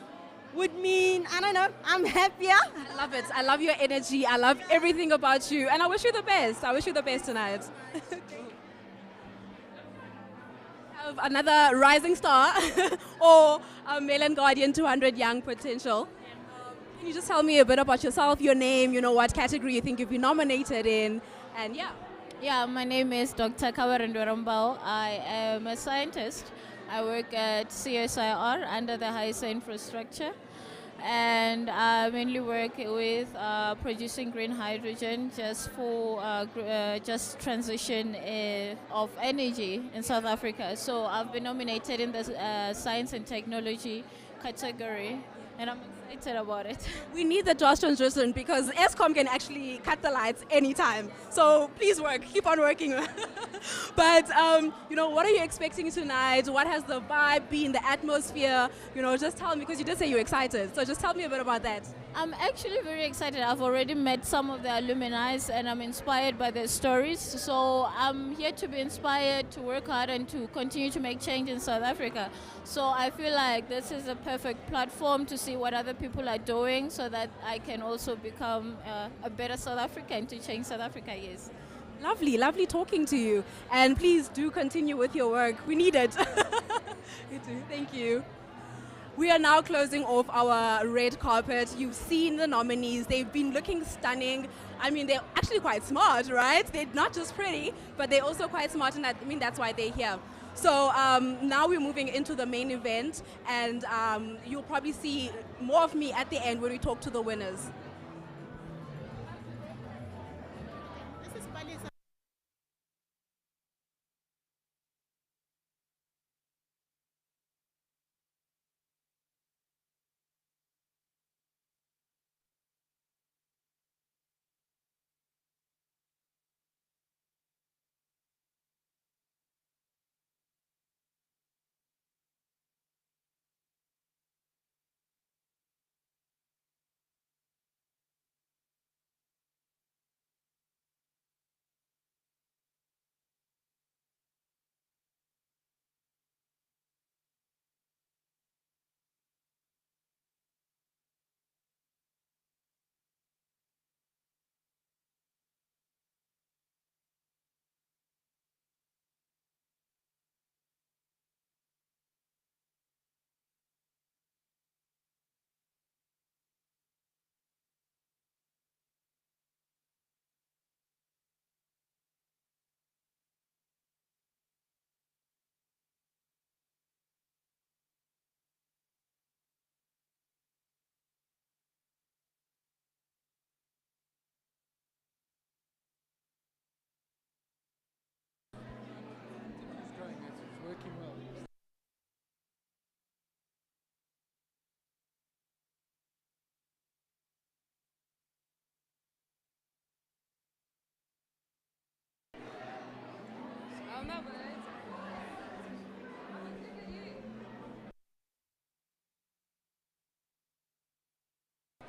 would mean, I don't know, I'm happier. I love it. I love your energy. I love everything about you. And I wish you the best. I wish you the best tonight. Have another rising star or a Male and Guardian 200 Young Potential. Can you just tell me a bit about yourself, your name, what category you think you've been nominated in, and yeah. Yeah, my name is Dr. Kawarin Rambao. I am a scientist. I work at CSIR under the HISA infrastructure, and I mainly work with producing green hydrogen just for just transition of energy in South Africa. So I've been nominated in the science and technology category, and I'm excited about it. We need the just transition because ESCOM can actually cut the lights anytime. So please keep on working. But, what are you expecting tonight? What has the vibe been, the atmosphere? Just tell me, because you did say you're excited. So just tell me a bit about that. I'm actually very excited. I've already met some of the alumni and I'm inspired by their stories. So I'm here to be inspired, to work hard and to continue to make change in South Africa. So I feel like this is a perfect platform to see what other people are doing so that I can also become a better South African to change South Africa, yes. Lovely talking to you. And please do continue with your work. We need it. You too. Thank you. We are now closing off our red carpet. You've seen the nominees. They've been looking stunning. I mean, they're actually quite smart, right? They're not just pretty, but they're also quite smart, and that's why they're here. So now we're moving into the main event, and you'll probably see more of me at the end when we talk to the winners.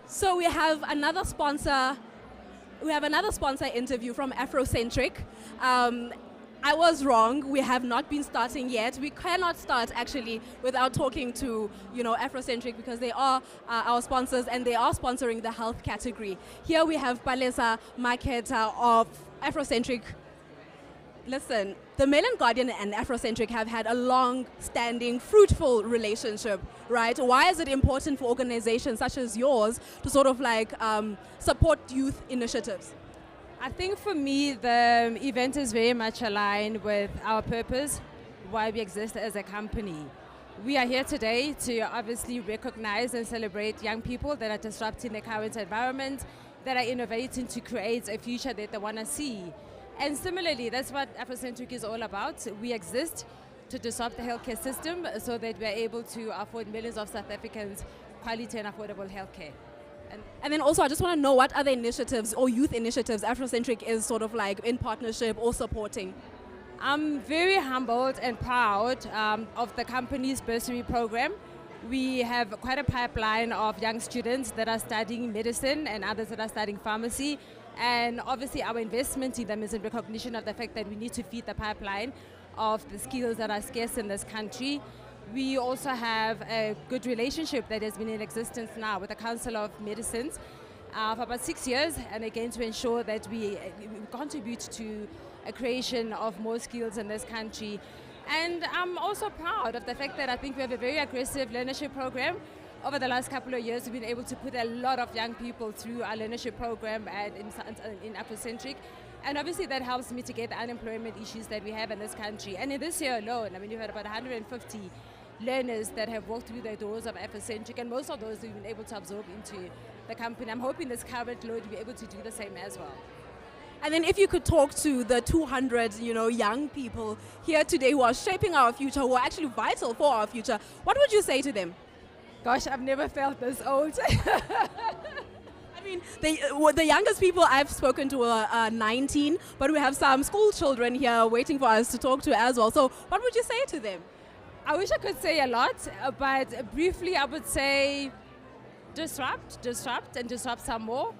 So we have another sponsor. We have another sponsor interview from Afrocentric. I was wrong. We have not been starting yet. We cannot start actually without talking to Afrocentric, because they are our sponsors and they are sponsoring the health category. Here we have Palesa Maketa of Afrocentric. Listen, the Mail and Guardian and Afrocentric have had a long-standing, fruitful relationship, right? Why is it important for organizations such as yours to sort of support youth initiatives? I think for me, the event is very much aligned with our purpose, why we exist as a company. We are here today to obviously recognize and celebrate young people that are disrupting the current environment, that are innovating to create a future that they want to see. And similarly, that's what Afrocentric is all about. We exist to disrupt the healthcare system so that we're able to afford millions of South Africans quality and affordable healthcare. And then also, I just want to know what other initiatives or youth initiatives Afrocentric is sort of in partnership or supporting. I'm very humbled and proud of the company's bursary program. We have quite a pipeline of young students that are studying medicine and others that are studying pharmacy. And obviously our investment in them is in recognition of the fact that we need to feed the pipeline of the skills that are scarce in this country. We also have a good relationship that has been in existence now with the Council of Medicines for about 6 years, and again to ensure that we contribute to a creation of more skills in this country. And I'm also proud of the fact that I think we have a very aggressive learnership program over the last couple of years, we've been able to put a lot of young people through our learnership program in Afrocentric. And obviously that helps mitigate the unemployment issues that we have in this country. And in this year alone, I mean, you've had about 150 learners that have walked through the doors of Afrocentric, and most of those we've been able to absorb into the company. I'm hoping this current load will be able to do the same as well. And then if you could talk to the 200, young people here today who are shaping our future, who are actually vital for our future, what would you say to them? Gosh, I've never felt this old. I mean, the youngest people I've spoken to are 19, but we have some school children here waiting for us to talk to as well. So what would you say to them? I wish I could say a lot, but briefly I would say disrupt some more.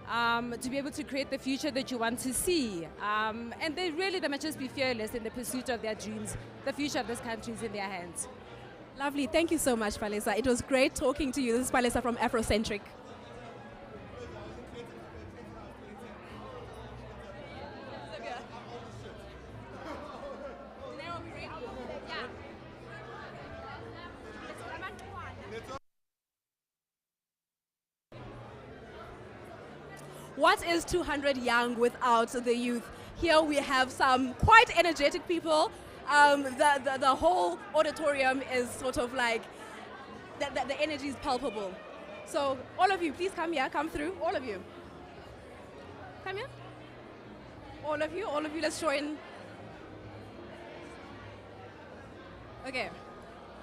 To be able to create the future that you want to see. And they must just be fearless in the pursuit of their dreams. The future of this country is in their hands. Lovely. Thank you so much, Palesa. It was great talking to you. This is Palesa from Afrocentric. What is 200 Young without the youth? Here we have some quite energetic people. The whole auditorium is sort of like, the energy is palpable. So all of you, please come here, come through, all of you. Come here. All of you, let's join. Okay.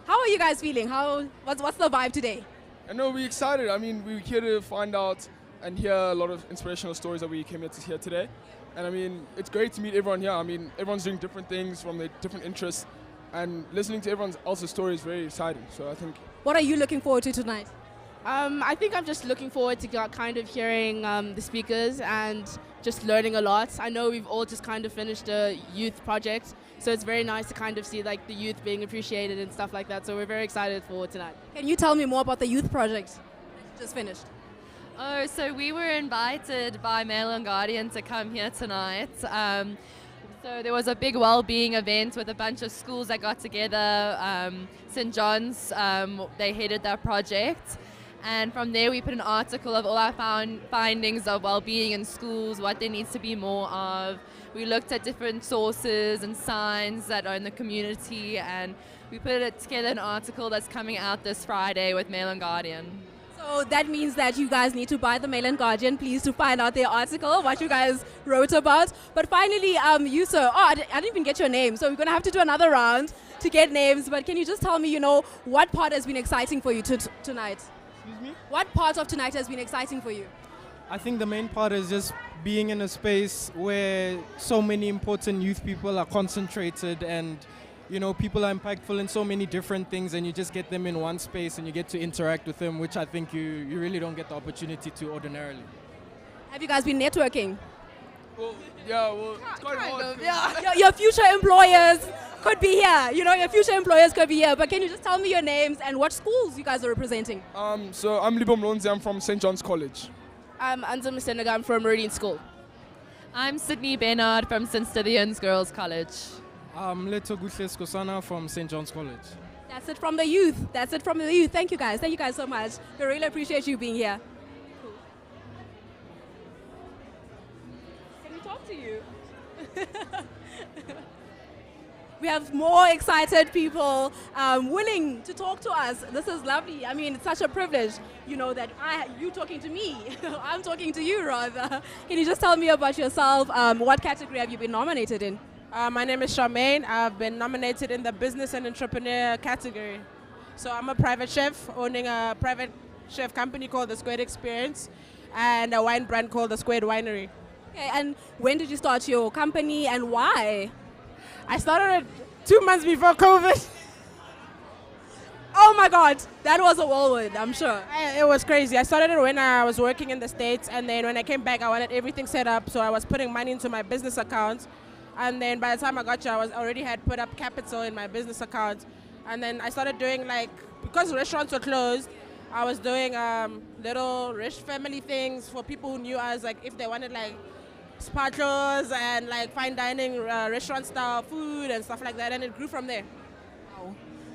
How are you guys feeling? What's the vibe today? I know we're excited. I mean, we're here to find out and hear a lot of inspirational stories that we came here to hear today. And I mean, it's great to meet everyone here. I mean, everyone's doing different things from their different interests, and listening to everyone else's story is very exciting. So I think. What are you looking forward to tonight? I think I'm just looking forward to kind of hearing the speakers and just learning a lot. I know we've all just kind of finished a youth project, so it's very nice to kind of see like the youth being appreciated and stuff like that. So we're very excited for tonight. Can you tell me more about the youth project that you just finished? Oh, so we were invited by Mail and Guardian to come here tonight. So there was a big well-being event with a bunch of schools that got together. St. John's, they headed that project. And from there we put an article of all our findings of well-being in schools, what there needs to be more of. We looked at different sources and signs that are in the community, and we put it together an article that's coming out this Friday with Mail and Guardian. So that means that you guys need to buy the Mail and Guardian, please, to find out their article, what you guys wrote about. But finally, you, sir, I didn't even get your name, so we're going to have to do another round to get names. But can you just tell me, what part has been exciting for you tonight? Excuse me? What part of tonight has been exciting for you? I think the main part is just being in a space where so many important youth people are concentrated, and people are impactful in so many different things, and you just get them in one space and you get to interact with them, which I think you really don't get the opportunity to ordinarily. Have you guys been networking? Well, it's quite hard. Yeah. Your future employers could be here. Your future employers could be here. But can you just tell me your names and what schools you guys are representing? So I'm Libo Mlonzi. I'm from St. John's College. I'm Anzam Senegal. I'm from Meridian School. I'm Sydney Bernard from St. Stithians Girls College. I'm Leto Gutles Kosana from St. John's College. That's it from the youth. Thank you guys. Thank you guys so much. We really appreciate you being here. Cool. Can we talk to you? We have more excited people willing to talk to us. This is lovely. I mean, it's such a privilege, that you talking to me. I'm talking to you, rather. Can you just tell me about yourself? What category have you been nominated in? My name is Charmaine. I've been nominated in the business and entrepreneur category. So I'm a private chef owning a private chef company called The Squared Experience and a wine brand called The Squared Winery. Okay, and when did you start your company and why? I started it 2 months before COVID. Oh my God, that was a whirlwind, I'm sure. It was crazy. I started it when I was working in the States, and then when I came back, I wanted everything set up, so I was putting money into my business account. And then by the time I got here, I already had put up capital in my business account. And then I started doing because restaurants were closed, I was doing little rich family things for people who knew us, if they wanted spa tours and fine dining restaurant style food and stuff like that, and it grew from there. Wow.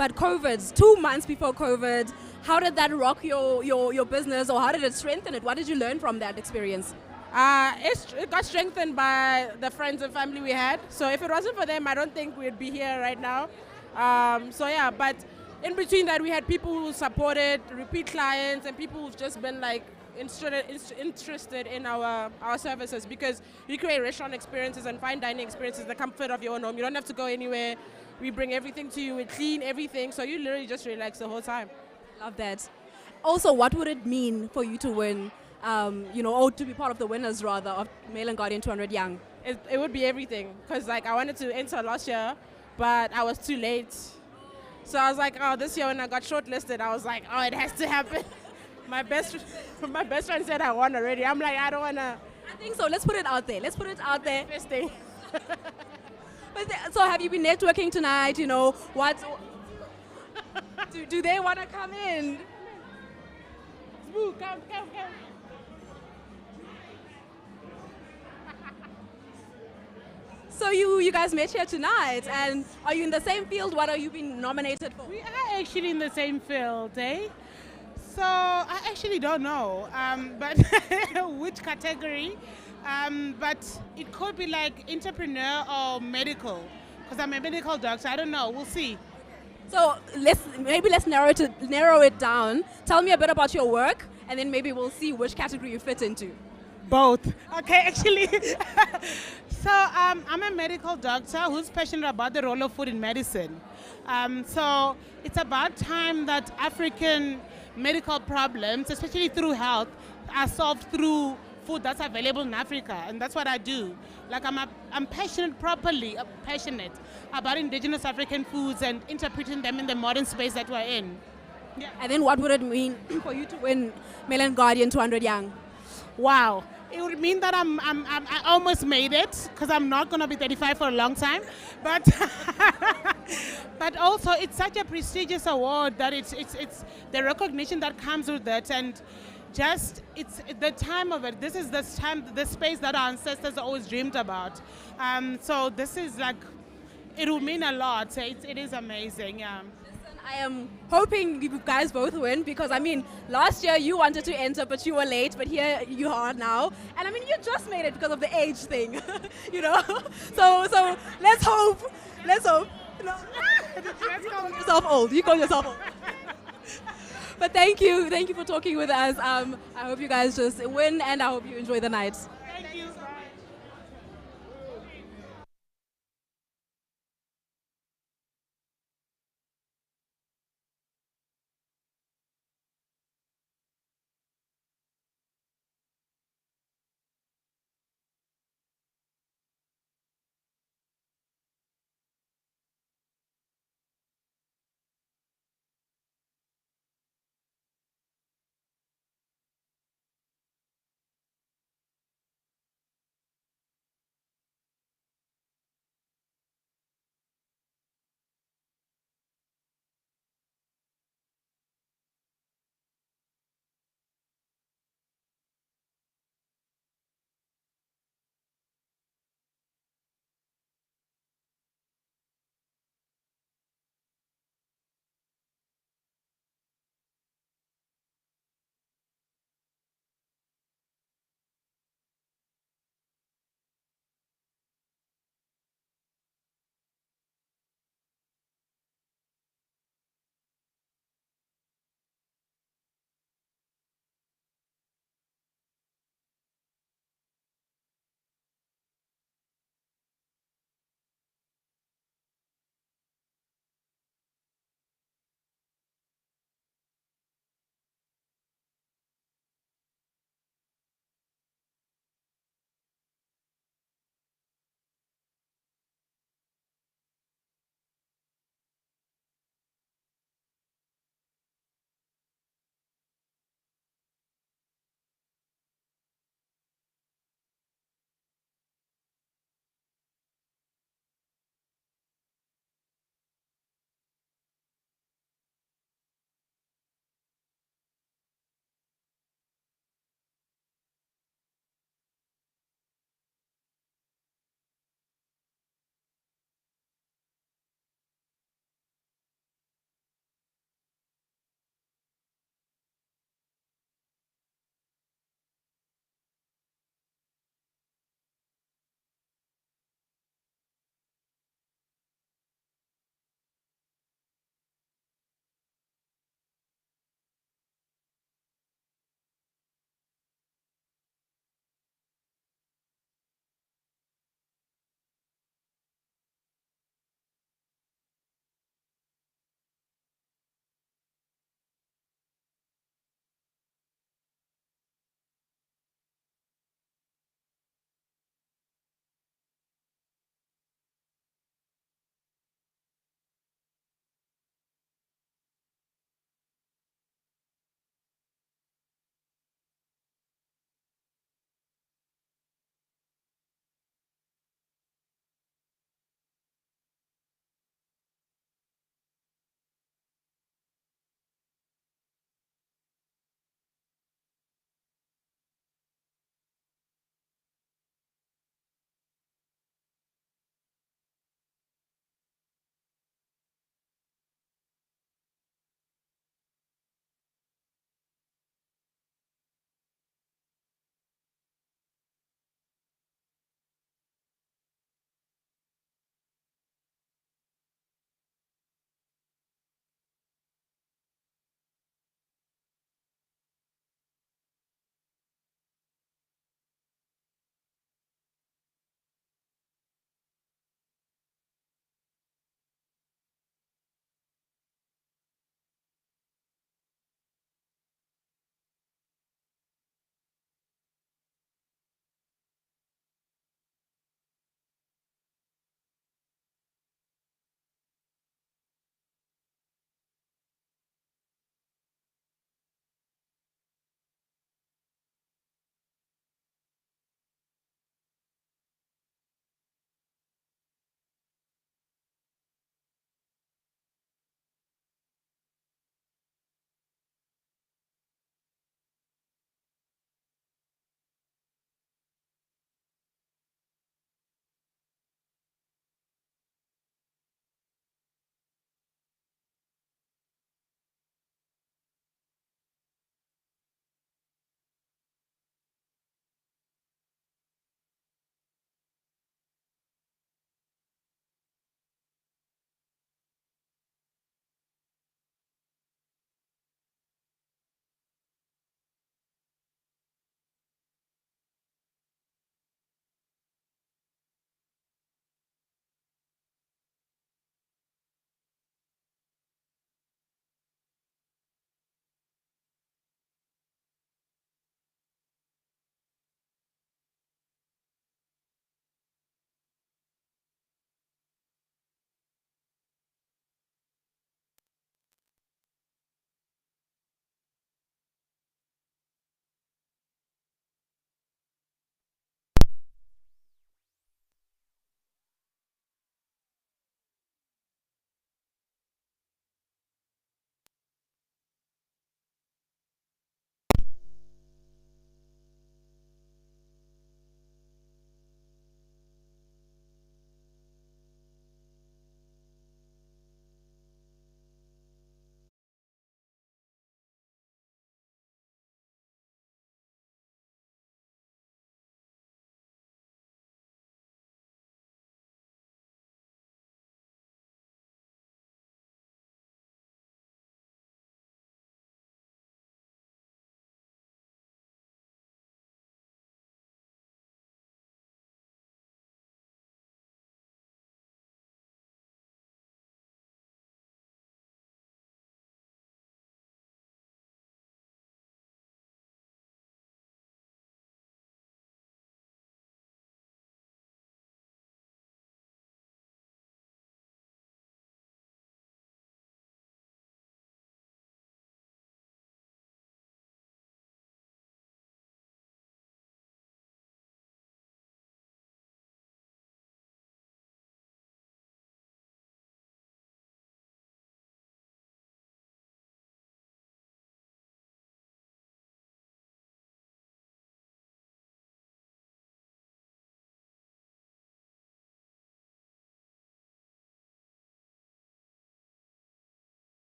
But COVID, 2 months before COVID, how did that rock your business, or how did it strengthen it? What did you learn from that experience? It got strengthened by the friends and family we had. So if it wasn't for them, I don't think we'd be here right now. But in between that, we had people who supported, repeat clients, and people who've just been like interested in our services, because we create restaurant experiences and fine dining experiences in the comfort of your own home. You don't have to go anywhere. We bring everything to you. We clean everything, so you literally just relax the whole time. Love that. Also, what would it mean for you to win, or to be part of the winners rather of Male and Guardian 200 Young? It would be everything, because like I wanted to enter last year, but I was too late. So I was like, oh, this year when I got shortlisted, I was like, oh, it has to happen. My best friend said I won already. I'm like, I don't wanna. I think so. Let's put it out there. First thing. So have you been networking tonight? What? do they want to come in? Come. So you guys met here tonight, and are you in the same field? What are you being nominated for? We are actually in the same field, eh? So I actually don't know, but which category? But it could be like entrepreneur or medical, because I'm a medical doctor. I don't know. We'll see. So let's narrow it down. Tell me a bit about your work, and then maybe we'll see which category you fit into. Both. Okay, actually. So I'm a medical doctor who's passionate about the role of food in medicine. So it's about time that African medical problems, especially through health, are solved through food that's available in Africa, and that's what I do. Like I'm passionate about indigenous African foods and interpreting them in the modern space that we're in. Yeah. And then what would it mean for you to win Male and Guardian 200 Young? Wow. It would mean that I almost made it, because I'm not going to be 35 for a long time. But but also it's such a prestigious award that it's the recognition that comes with it, and just it's the time of it. This is the space that our ancestors always dreamed about. So this is like, it will mean a lot. So it is amazing. Yeah. I am hoping you guys both win, because last year you wanted to enter but you were late, but here you are now, and you just made it because of the age thing. So let's hope. No. You call yourself old. But thank you for talking with us. I hope you guys just win, and I hope you enjoy the night. Thank you.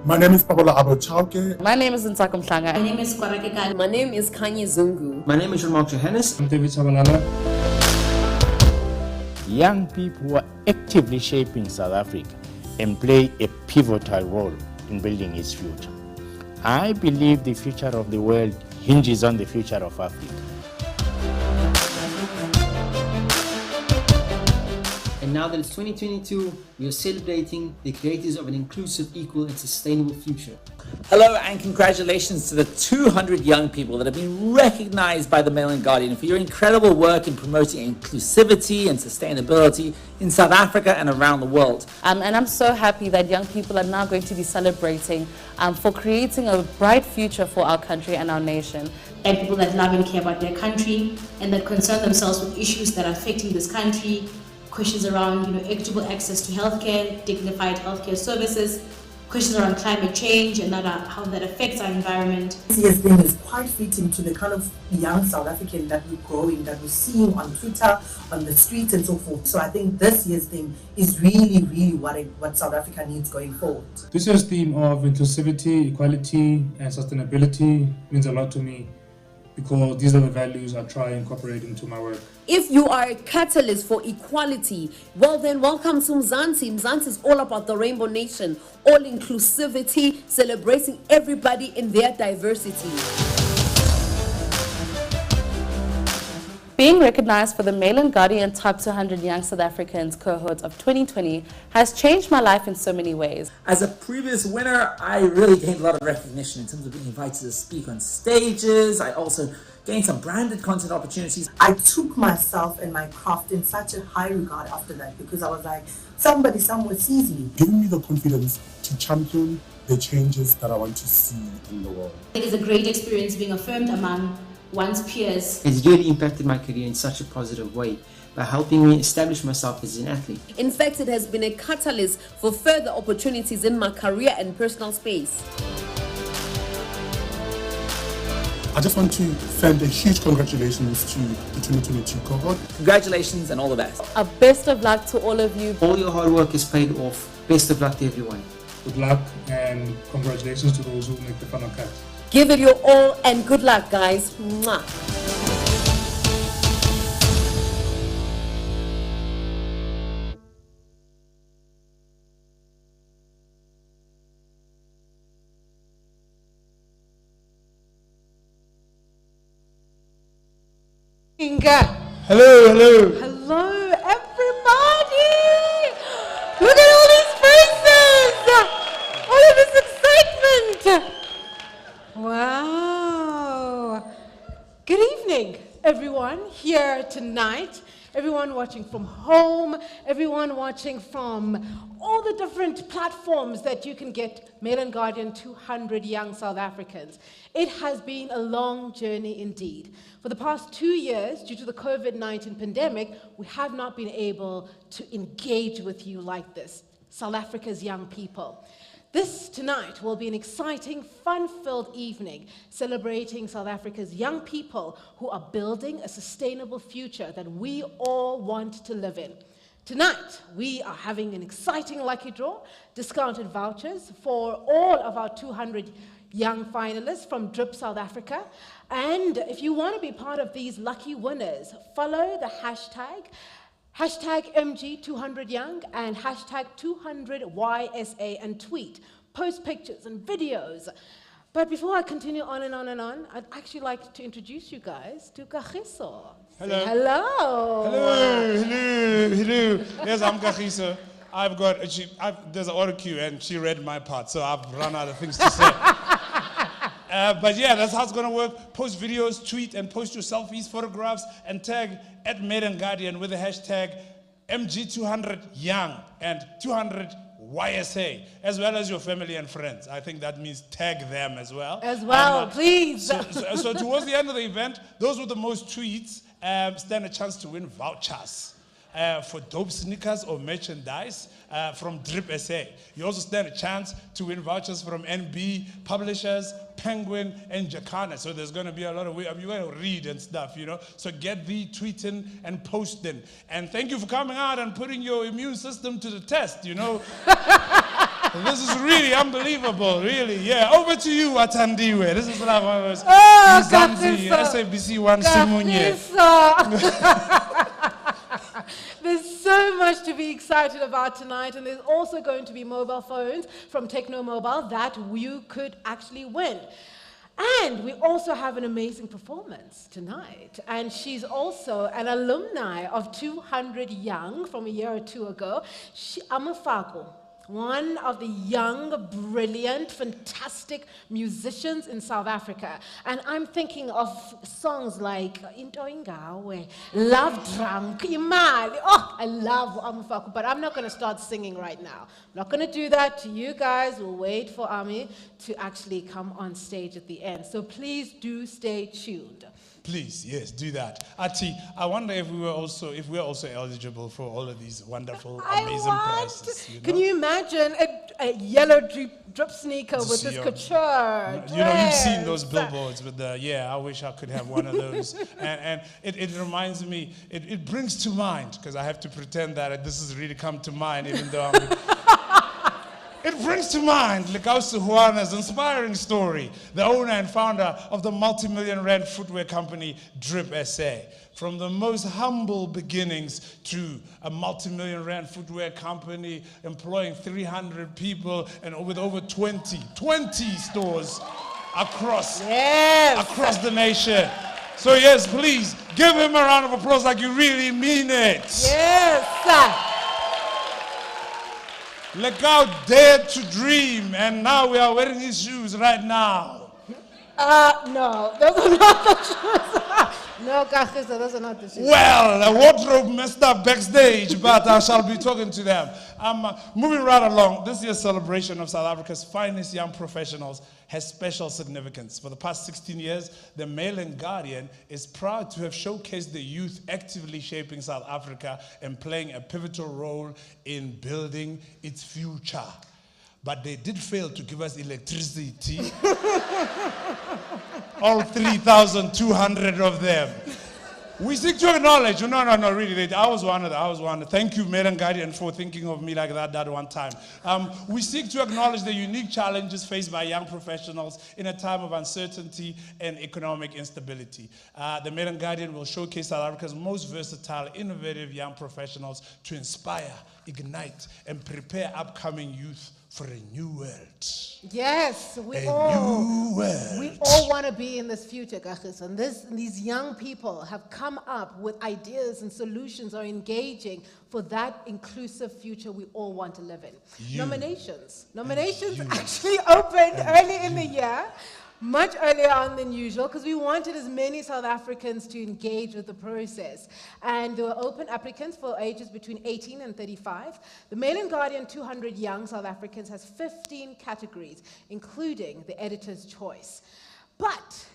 My name is Pabola Abochauke. My name is Ntsakum Mhlanga. My name is Kwarakeka. My name is Kanye Zungu. My name is Jean-Marc Johannes. I'm David Sabalala. Young people who are actively shaping South Africa and play a pivotal role in building its future. I believe the future of the world hinges on the future of Africa. And now that it's 2022, we are celebrating the creators of an inclusive, equal and sustainable future. Hello and congratulations to the 200 young people that have been recognized by the Mail and Guardian for your incredible work in promoting inclusivity and sustainability in South Africa and around the world. And I'm so happy that young people are now going to be celebrating for creating a bright future for our country and our nation. And people that love and care about their country and that concern themselves with issues that are affecting this country, questions around equitable access to healthcare, dignified healthcare services, questions around climate change and how that affects our environment. This year's theme is quite fitting to the kind of young South African that we're growing, that we're seeing on Twitter, on the streets and so forth. So I think this year's theme is really, really what South Africa needs going forward. This year's theme of inclusivity, equality and sustainability means a lot to me, because these are the values I try and incorporate into my work. If you are a catalyst for equality, well then welcome to Mzansi. Mzansi is all about the Rainbow Nation, all inclusivity, celebrating everybody in their diversity. Being recognized for the Mail and Guardian Top 200 Young South Africans cohort of 2020 has changed my life in so many ways. As a previous winner, I really gained a lot of recognition in terms of being invited to speak on stages. I also gained some branded content opportunities. I took myself and my craft in such a high regard after that, because I was like, somebody somewhere sees me. Giving me the confidence to champion the changes that I want to see in the world. It is a great experience being affirmed among one's peers. It's really impacted my career in such a positive way by helping me establish myself as an athlete. In fact, it has been a catalyst for further opportunities in my career and personal space. I just want to send a huge congratulations to the 2022 cohort. Congratulations and all the best. A best of luck to all of you. All your hard work is paid off. Best of luck to everyone. Good luck and congratulations to those who make the final cut. Give it your all and good luck, guys. Mwah. Hello, hello. Hello, everybody! Look at all these faces! All of this excitement! Wow! Good evening, everyone here tonight, everyone watching from home, everyone watching from all the different platforms that you can get Mail and Guardian 200 Young South Africans. It has been a long journey indeed. For the past 2 years, due to the COVID-19 pandemic, we have not been able to engage with you like this, South Africa's young people. This tonight will be an exciting, fun-filled evening celebrating South Africa's young people who are building a sustainable future that we all want to live in. Tonight, we are having an exciting lucky draw, discounted vouchers for all of our 200 young finalists from DRIP South Africa. And if you want to be part of these lucky winners, follow the hashtag MG200Young and hashtag 200YSA and tweet. Post pictures and videos. But before I continue on and on and on, I'd actually like to introduce you guys to Kagiso. Hello. Say hello. Hello, hello, hello. Yes, I'm Kagiso. There's an auto cue and she read my part, so I've run out of things to say. But yeah, that's how it's going to work. Post videos, tweet, and post your selfies, photographs, and tag at Mail and Guardian with the hashtag MG200Young and 200YSA, as well as your family and friends. I think that means tag them as well. As well, please. So towards the end of the event, those with the most tweets stand a chance to win vouchers for dope sneakers or merchandise from Drip SA. You also stand a chance to win vouchers from NB, Publishers, Penguin, and Jacana. So there's going to be a lot of you're going to read and stuff, you know. So get the tweeting and posting. And thank you for coming out and putting your immune system to the test, you know. This is really unbelievable, really. Yeah, over to you, Atandiwe. This is like one of those SABC One Simunye. There's so much to be excited about tonight, and there's also going to be mobile phones from Techno Mobile that you could actually win. And we also have an amazing performance tonight. And she's also an alumni of 200 Young from a year or two ago. Amafako, one of the young, brilliant, fantastic musicians in South Africa. And I'm thinking of songs like Into Ingawe, Love Drunk, Imali. Oh, I love Amafako, but I'm not going to start singing right now. I'm not going to do that to you guys. We'll wait for Ami to actually come on stage at the end. So please do stay tuned. Please, yes, do that. Ati, I wonder if we're also eligible for all of these wonderful, amazing prizes. Can you imagine a yellow drip sneaker with this couture? You know, you've seen those billboards with the, I wish I could have one of those. and it reminds me, it brings to mind, because I have to pretend that this has really come to mind, even though it brings to mind Lekausi Juana's inspiring story, the owner and founder of the multi-million rand footwear company Drip SA. From the most humble beginnings to a multi-million rand footwear company employing 300 people and with over 20 stores across the nation. So yes, please give him a round of applause like you really mean it. Yes, sir. Lekau dared to dream, and now we are wearing his shoes right now. No, those are not the shoes. No, Kachisa, those are not the shoes. Well, the wardrobe messed up backstage, but I shall be talking to them. Moving right along, this year's celebration of South Africa's finest young professionals has special significance. For the past 16 years, the Mail and Guardian is proud to have showcased the youth actively shaping South Africa and playing a pivotal role in building its future. But they did fail to give us electricity. All 3,200 of them. We seek to acknowledge, no, really, I was one of them. Thank you, Mail and Guardian, for thinking of me like that one time. We seek to acknowledge the unique challenges faced by young professionals in a time of uncertainty and economic instability. The Mail and Guardian will showcase South Africa's most versatile, innovative young professionals to inspire, ignite, and prepare upcoming youth for a new world. Yes, we all want to be in this future, Gachis. And these young people have come up with ideas and solutions, are engaging for that inclusive future we all want to live in. Nominations actually opened early in the year. Much earlier on than usual, because we wanted as many South Africans to engage with the process. And there were open applicants for ages between 18 and 35. The Mail and Guardian 200 Young South Africans has 15 categories, including the editor's choice. But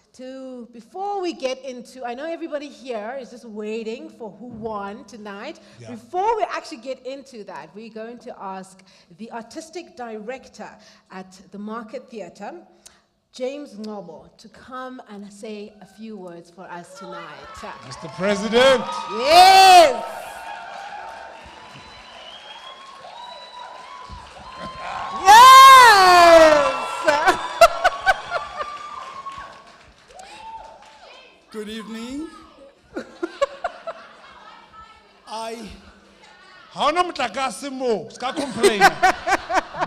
before we get into, I know everybody here is just waiting for who won tonight. Yeah. Before we actually get into that, we're going to ask the artistic director at the Market Theatre, James Ngobo, to come and say a few words for us tonight. Mr. President. Yes. Yes. Good evening.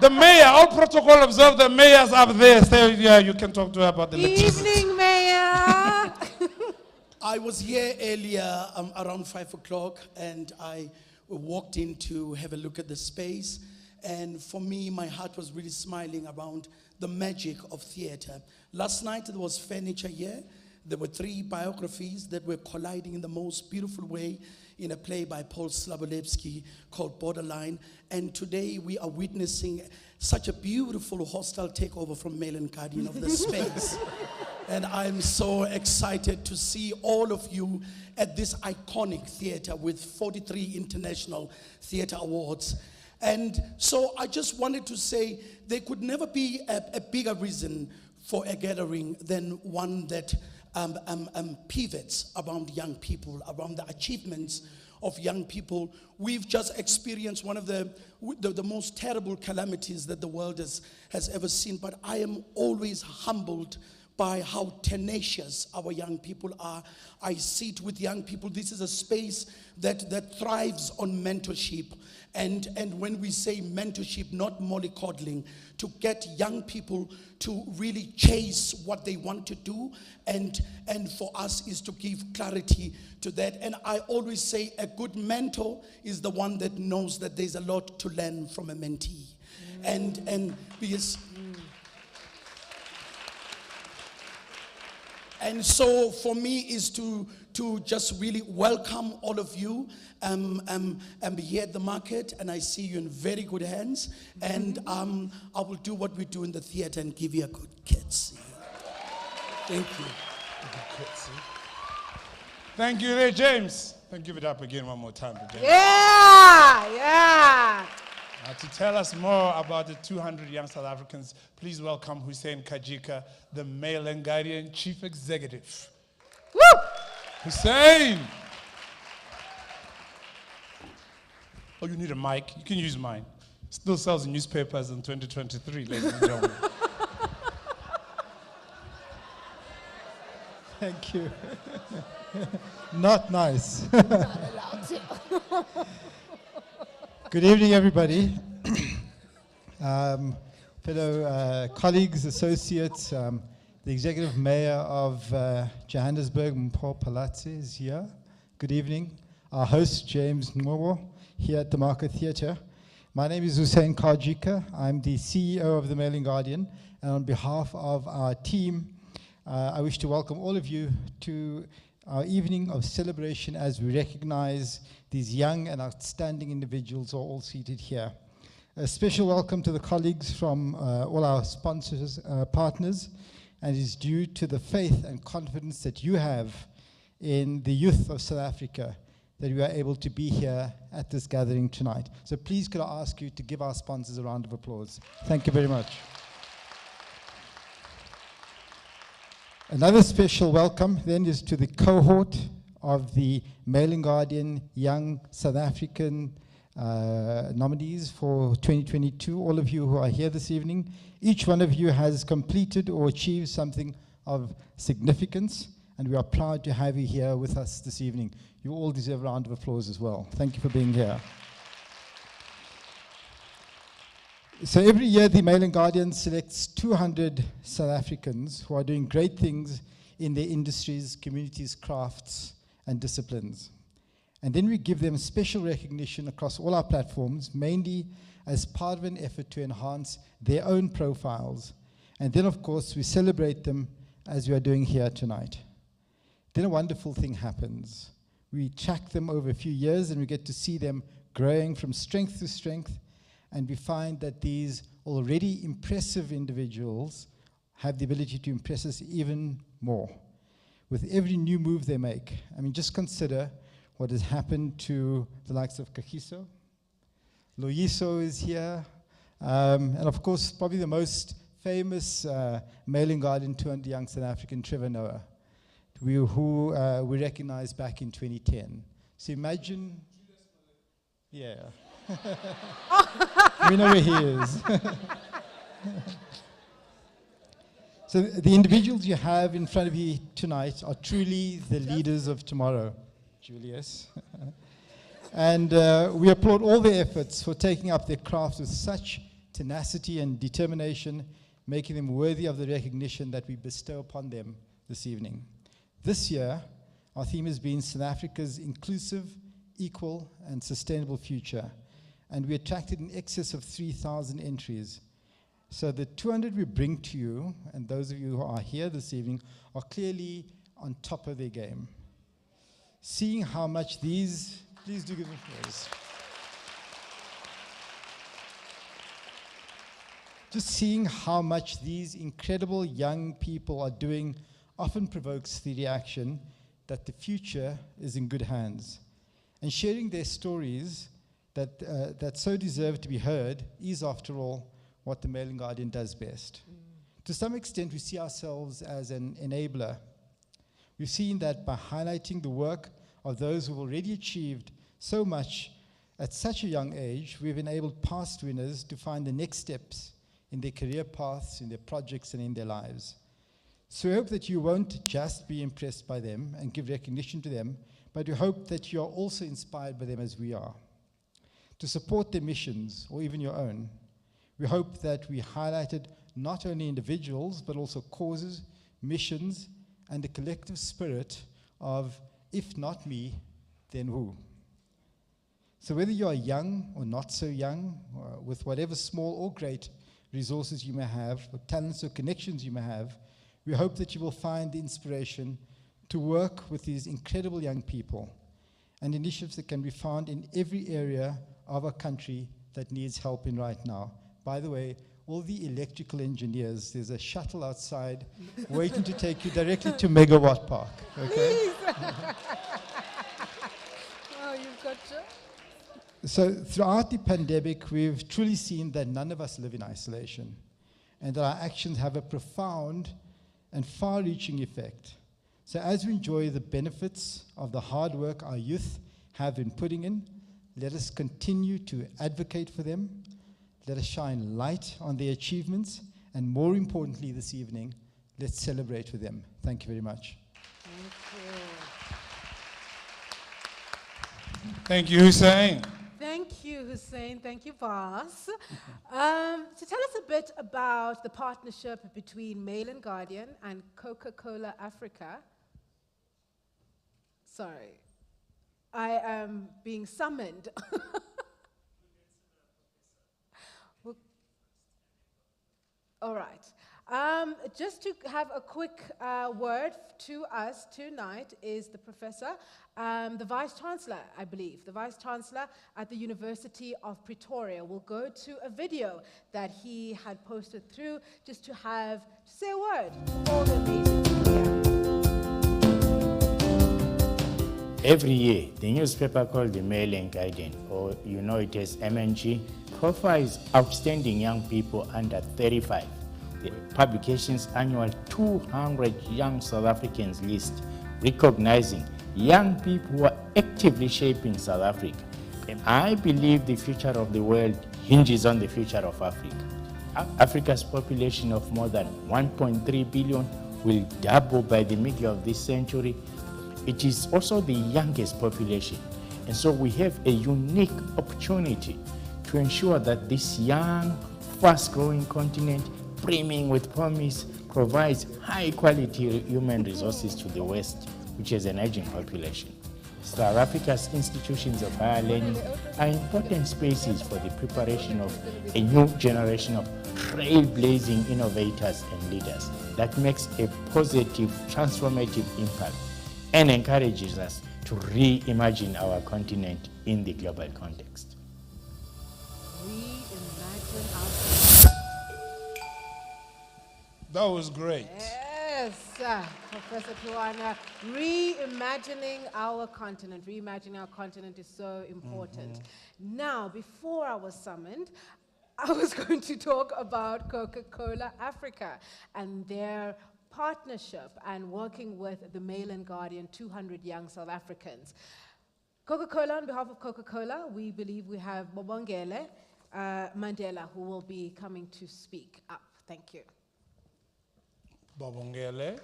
The mayor, all protocol observed, the mayor's up there. So yeah, you can talk to her about the electricity. Evening, Mayor. I was here earlier around 5 o'clock, and I walked in to have a look at the space. And for me, my heart was really smiling around the magic of theater. Last night, there was furniture here. There were 3 biographies that were colliding in the most beautiful way in a play by Paul Slabolevsky called Borderline. And today we are witnessing such a beautiful hostile takeover from Mail and Guardian of the space. And I'm so excited to see all of you at this iconic theater with 43 international theater awards. And so I just wanted to say there could never be a bigger reason for a gathering than one that pivots around young people, around the achievements of young people. We've just experienced one of the most terrible calamities that the world has ever seen, but I am always humbled by how tenacious our young people are. I see it with young people. This is a space that thrives on mentorship. And when we say mentorship, not mollycoddling, to get young people to really chase what they want to do, and for us is to give clarity to that. And I always say a good mentor is the one that knows that there's a lot to learn from a mentee. And because and so for me is to just really welcome all of you and be here at the market, and I see you in very good hands, and I will do what we do in the theater and give you a good curtsy. Thank you. Thank you, Ray James. And give it up again one more time for James. Yeah. To tell us more about the 200 young South Africans, please welcome Hussein Kajika, the Mail and Guardian Chief Executive. Woo! Hussein! Oh, you need a mic? You can use mine. Still sells in newspapers in 2023, ladies and gentlemen. Thank you. Not nice. Not allowed to. Good evening, everybody. Fellow colleagues, associates, the Executive Mayor of Johannesburg, Mpho Palatse, is here. Good evening. Our host, James Nwobo, here at the Market Theatre. My name is Hussein Kajika. I'm the CEO of the Mail and Guardian, and on behalf of our team, I wish to welcome all of you to our evening of celebration as we recognize these young and outstanding individuals who are all seated here. A special welcome to the colleagues from all our sponsors, partners, and it is due to the faith and confidence that you have in the youth of South Africa that we are able to be here at this gathering tonight. So please could I ask you to give our sponsors a round of applause. Thank you very much. Another special welcome then is to the cohort of the Mail and Guardian Young South African nominees for 2022. All of you who are here this evening, each one of you has completed or achieved something of significance, and we are proud to have you here with us this evening. You all deserve a round of applause as well. Thank you for being here. So every year, the Mail and Guardian selects 200 South Africans who are doing great things in their industries, communities, crafts, and disciplines. And then we give them special recognition across all our platforms, mainly as part of an effort to enhance their own profiles. And then, of course, we celebrate them as we are doing here tonight. Then a wonderful thing happens. We track them over a few years, and we get to see them growing from strength to strength. And we find that these already impressive individuals have the ability to impress us even more with every new move they make. I mean, just consider what has happened to the likes of Kagiso. Loyiso is here. And of course, probably the most famous Mail and Guardian 200 young South African, Trevor Noah, who we recognized back in 2010. So imagine, yeah. We know where he is. So the individuals you have in front of you tonight are truly the leaders of tomorrow, Julius. And we applaud all their efforts for taking up their craft with such tenacity and determination, making them worthy of the recognition that we bestow upon them this evening. This year, our theme has been South Africa's inclusive, equal, and sustainable future. And we attracted in excess of 3,000 entries. So the 200 we bring to you, and those of you who are here this evening, are clearly on top of their game. Seeing how much these, please do give them applause. Just seeing how much these incredible young people are doing often provokes the reaction that the future is in good hands. And sharing their stories that so deserve to be heard is, after all, what the Mail and Guardian does best. To some extent, we see ourselves as an enabler. We've seen that by highlighting the work of those who've already achieved So much at such a young age, we've enabled past winners to find the next steps in their career paths, in their projects, and in their lives. So we hope that you won't just be impressed by them and give recognition to them, but we hope that you are also inspired by them as we are. To support their missions, or even your own, we hope that we highlighted not only individuals, but also causes, missions, and the collective spirit of, if not me, then who? So whether you are young or not so young, with whatever small or great resources you may have, or talents or connections you may have, we hope that you will find the inspiration to work with these incredible young people and initiatives that can be found in every area of our country that needs help in right now. By the way, all the electrical engineers, there's a shuttle outside waiting to take you directly to Megawatt Park. Okay? Oh, you've got you. So throughout the pandemic, we've truly seen that none of us live in isolation and that our actions have a profound and far-reaching effect. So as we enjoy the benefits of the hard work our youth have been putting in, let us continue to advocate for them. Let us shine light on their achievements, and more importantly this evening, let's celebrate with them. Thank you very much. Thank you, Hussein. Thank you, Hussein. Thank you, Vas. So tell us a bit about the partnership between Mail and Guardian and Coca-Cola Africa. Sorry, I am being summoned. All right. Just to have a quick word to us tonight is the professor, the Vice-Chancellor, I believe. The Vice-Chancellor at the University of Pretoria will go to a video that he had posted through just to say a word to all the amazing people here. Every year, the newspaper called the Mail and Guardian, or you know it as MNG, profiles outstanding young people under 35. The publication's annual 200 Young South Africans list, recognizing young people who are actively shaping South Africa. And I believe the future of the world hinges on the future of Africa. Africa's population of more than 1.3 billion will double by the middle of this century. It is also the youngest population, and so we have a unique opportunity to ensure that this young, fast-growing continent, brimming with promise, provides high-quality human resources to the West, which has an aging population. South Africa's institutions of higher learning are important spaces for the preparation of a new generation of trailblazing innovators and leaders that makes a positive, transformative impact and encourages us to reimagine our continent in the global context. That was great. Yes, Professor Tuana, reimagining our continent. Reimagining our continent is so important. Now, before I was summoned, I was going to talk about Coca-Cola Africa and their partnership and working with the Mail and Guardian 200 Young South Africans. Coca-Cola, on behalf of Coca-Cola, we believe we have Bobongele Mandela, who will be coming to speak up. Thank you. Bobongele.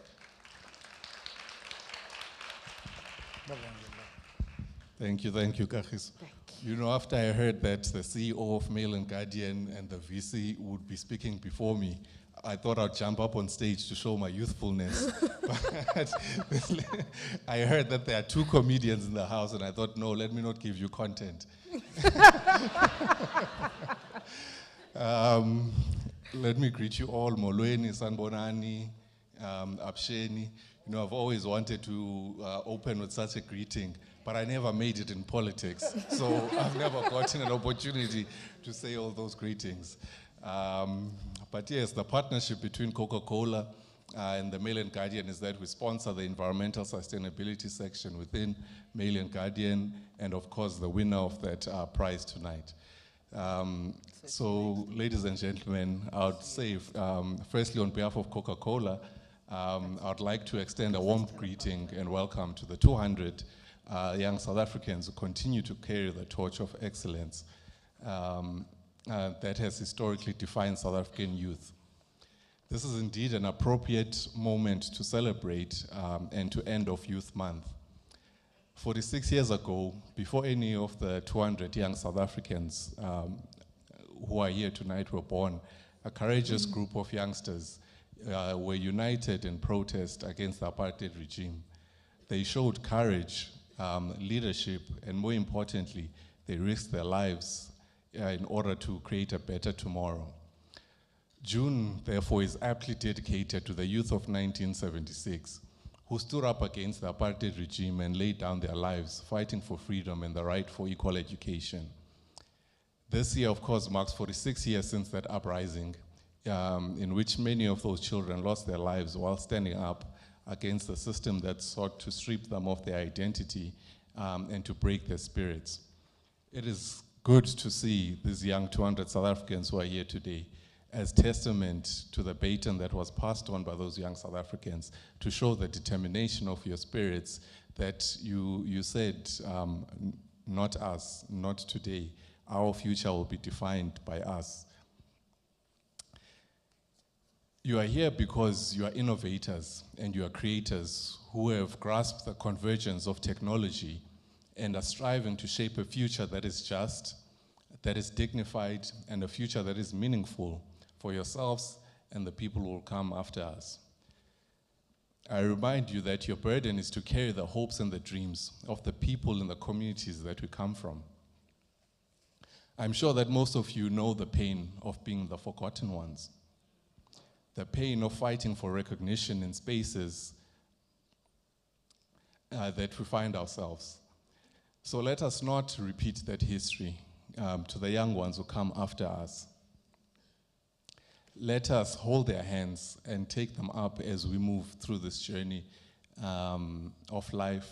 Thank you, Kahis. You know, after I heard that the CEO of Mail and Guardian and the VC would be speaking before me, I thought I'd jump up on stage to show my youthfulness. But I heard that there are two comedians in the house, and I thought, no, let me not give you content. Let me greet you all, Molweni, Sanbonani, Absheni. You know, I've always wanted to open with such a greeting, but I never made it in politics. So I've never gotten an opportunity to say all those greetings. But yes, the partnership between Coca-Cola and the Mail and Guardian is that we sponsor the environmental sustainability section within Mail and Guardian, and of course the winner of that prize tonight. So ladies and gentlemen, I would say, firstly on behalf of Coca-Cola, I would like to extend a warm greeting and welcome to the 200 young South Africans who continue to carry the torch of excellence that has historically defined South African youth. This is indeed an appropriate moment to celebrate and to end off Youth Month. 46 years ago, before any of the 200 young South Africans who are here tonight were born, a courageous group of youngsters were united in protest against the apartheid regime. They showed courage, leadership, and more importantly, they risked their lives in order to create a better tomorrow. June, therefore, is aptly dedicated to the youth of 1976, who stood up against the apartheid regime and laid down their lives fighting for freedom and the right for equal education. This year, of course, marks 46 years since that uprising, in which many of those children lost their lives while standing up against the system that sought to strip them of their identity and to break their spirits. It is good to see these young 200 South Africans who are here today as testament to the baton that was passed on by those young South Africans to show the determination of your spirits that you said, not us, not today. Our future will be defined by us. You are here because you are innovators and you are creators who have grasped the convergence of technology and are striving to shape a future that is just, that is dignified, and a future that is meaningful for yourselves and the people who will come after us. I remind you that your burden is to carry the hopes and the dreams of the people in the communities that we come from. I'm sure that most of you know the pain of being the forgotten ones, the pain of fighting for recognition in spaces that we find ourselves. So let us not repeat that history to the young ones who come after us. Let us hold their hands and take them up as we move through this journey of life.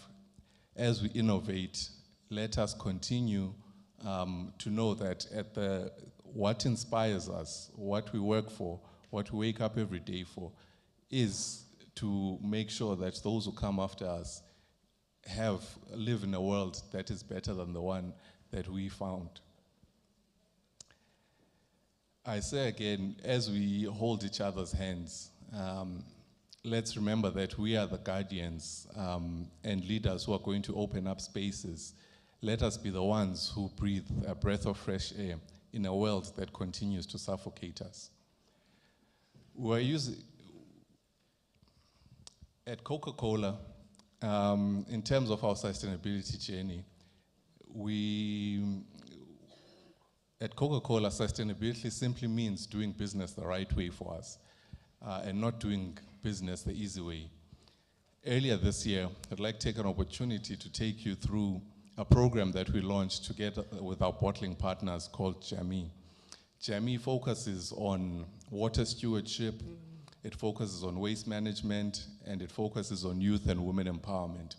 As we innovate, let us continue to know that what inspires us, what we work for, what we wake up every day for, is to make sure that those who come after us live in a world that is better than the one that we found. I say again, as we hold each other's hands, let's remember that we are the guardians and leaders who are going to open up spaces. Let us be the ones who breathe a breath of fresh air in a world that continues to suffocate us. At Coca-Cola, in terms of our sustainability journey, at Coca-Cola, sustainability simply means doing business the right way for us and not doing business the easy way. Earlier this year, I'd like to take an opportunity to take you through a program that we launched together with our bottling partners called JAMI. JAMI focuses on water stewardship, it focuses on waste management, and it focuses on youth and women empowerment.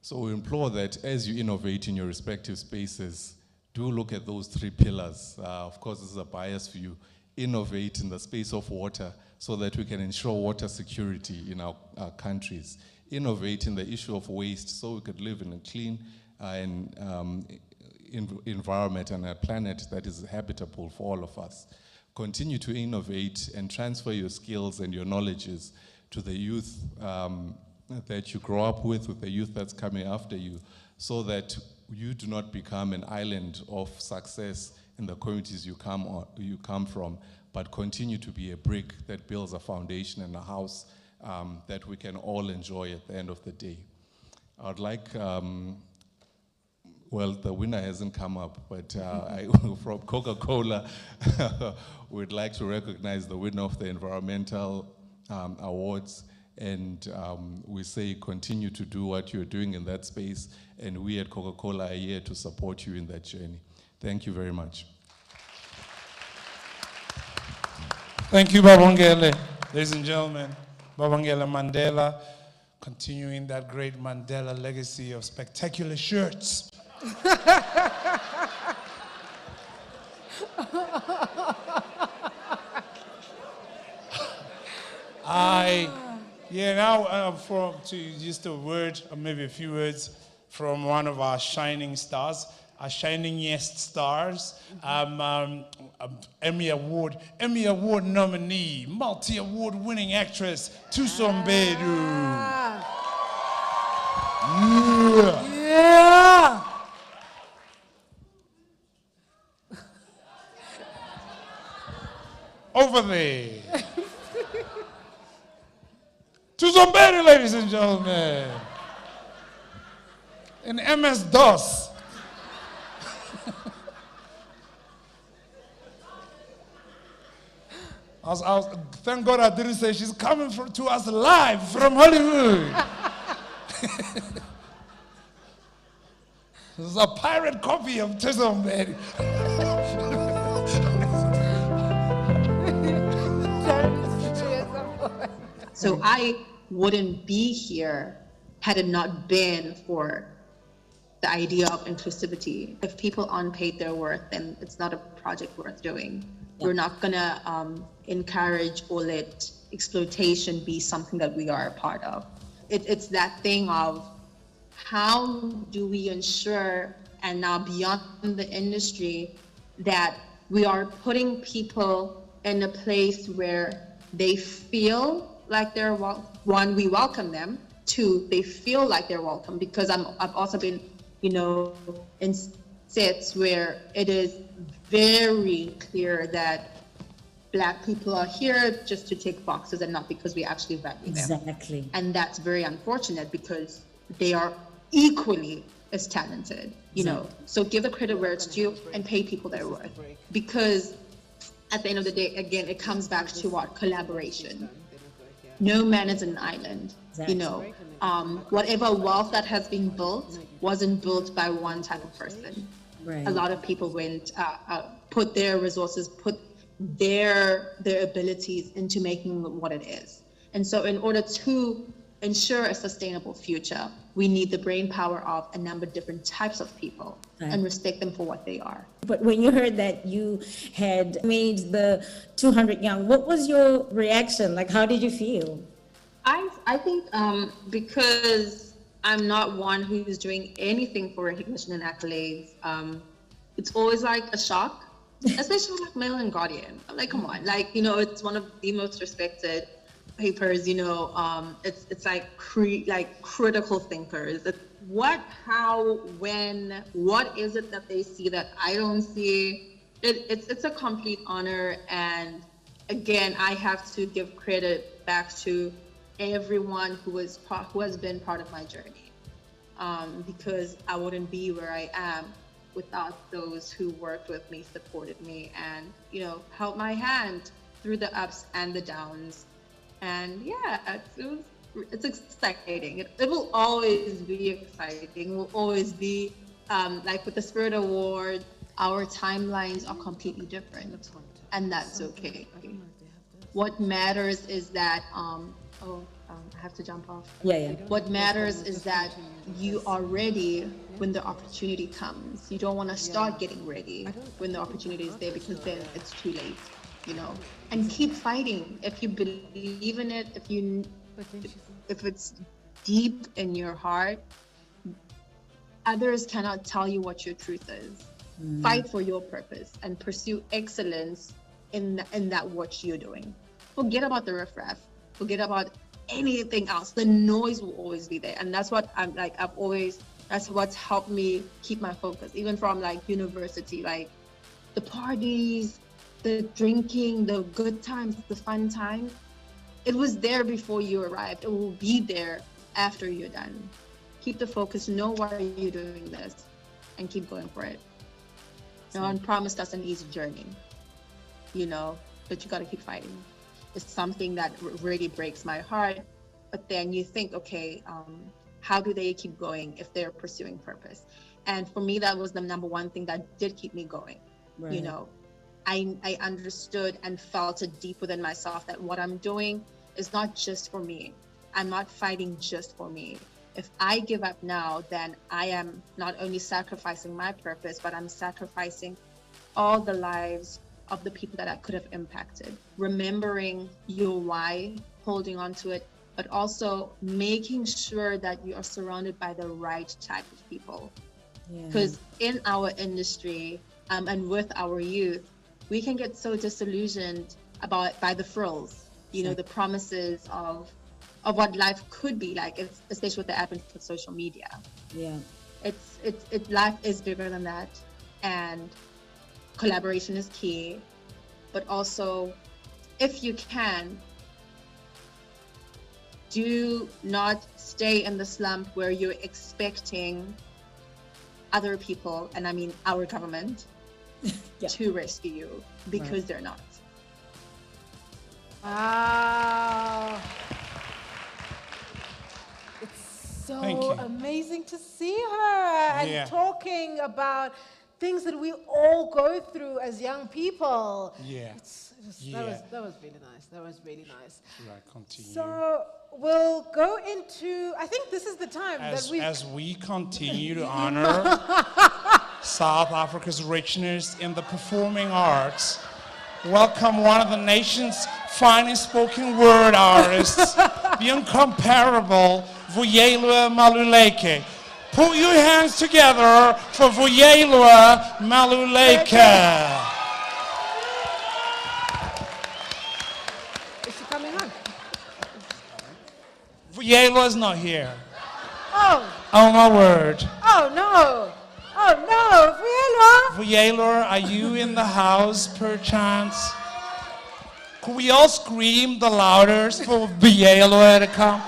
So we implore that as you innovate in your respective spaces, do look at those three pillars. Of course, this is a bias for you. Innovate in the space of water so that we can ensure water security in our countries. Innovate in the issue of waste so we could live in a clean environment and a planet that is habitable for all of us. Continue to innovate and transfer your skills and your knowledges to the youth that you grow up with the youth that's coming after you, so that you do not become an island of success in the communities you come from, but continue to be a brick that builds a foundation and a house that we can all enjoy at the end of the day. I would like, well, the winner hasn't come up, but from Coca-Cola, we'd like to recognize the winner of the environmental awards. And we say continue to do what you're doing in that space, and we at Coca-Cola are here to support you in that journey. Thank you very much. Thank you, Babangele. Ladies and gentlemen, Babangele Mandela, continuing that great Mandela legacy of spectacular shirts. Now to just a word, or maybe a few words, from one of our shining stars, our shiningest stars, Emmy Award nominee, multi-award winning actress, Tusombedu. Yeah. Over there. Tusombedu, ladies and gentlemen. In MS-DOS. Thank God I didn't say she's coming to us live from Hollywood. This is a pirate copy of Tusombedu. So I wouldn't be here had it not been for the idea of inclusivity. If people aren't paid their worth, then it's not a project worth doing. Yeah. We're not gonna encourage or let exploitation be something that we are a part of. It's that thing of how do we ensure, and now beyond the industry, that we are putting people in a place where they feel like they're, one, we welcome them, two, they feel like they're welcome, because I've also been, in sets where it is very clear that Black people are here just to take boxes and not because we actually value them. Exactly. And that's very unfortunate because they are equally as talented, So give the credit where it's due and pay people their worth. Because at the end of the day, again, it comes back to what? Collaboration. No man is an island, whatever wealth that has been built wasn't built by one type of person. Right. A lot of people went, put their resources, put their abilities into making what it is. And so in order to ensure a sustainable future, we need the brain power of a number of different types of people and respect them for what they are. But when you heard that you had made the 200 Young, what was your reaction? Like, how did you feel? I think because I'm not one who's doing anything for recognition and accolades, it's always like a shock. Especially like Mail and Guardian. Like, come on, it's one of the most respected papers, it's like critical thinkers. What, how, when, what is it that they see that I don't see? It's a complete honor. And again, I have to give credit back to everyone who has been part of my journey. Because I wouldn't be where I am without those who worked with me, supported me, and held my hand through the ups and the downs. And yeah, it's exciting. It will always be exciting. It will always be like with the Spirit Award, our timelines are completely different, and that's okay. What matters is that I have to jump off. Yeah. What matters is that you are ready when the opportunity comes. You don't want to start getting ready when the opportunity is there, because then it's too late, And keep fighting. If you believe in it, if it's deep in your heart, others cannot tell you what your truth is. Fight for your purpose and pursue excellence in that what you're doing. Forget about the riffraff. Forget about anything else. The noise will always be there, and that's what that's what's helped me keep my focus, even from university, the parties, the drinking, the good times, the fun times. It was there before you arrived. It will be there after you're done. Keep the focus, know why you're doing this, and keep going for it. No one promised us an easy journey, but you got to keep fighting. It's something that really breaks my heart. But then you think, okay, how do they keep going if they're pursuing purpose? And for me, that was the number one thing that did keep me going. Right. I understood and felt it deep within myself that what I'm doing is not just for me. I'm not fighting just for me. If I give up now, then I am not only sacrificing my purpose, but I'm sacrificing all the lives of the people that I could have impacted. Remembering your why, holding on to it, but also making sure that you are surrounded by the right type of people. Because in our industry and with our youth, we can get so disillusioned by the frills, the promises of what life could be like, especially with the advent of social media. Yeah. Life is bigger than that, and collaboration is key. But also, if you can, do not stay in the slump where you're expecting other people, and I mean our government, to rescue you, because they're not. Wow. It's so amazing to see her and talking about things that we all go through as young people. That was really nice. That was really nice. Right, continue. So we'll go into, I think this is the time as we continue to honor South Africa's richness in the performing arts, welcome one of the nation's finest spoken word artists, the incomparable Vuyelwa Maluleke. Put your hands together for Vuyelwa Maluleke. Is she coming on? Vuyelwa's not here. Oh. Oh my word. Oh no. Oh no, Vuyelwa. Vuyelwa, are you in the house perchance? Could we all scream the loudest for Vuyelwa to come?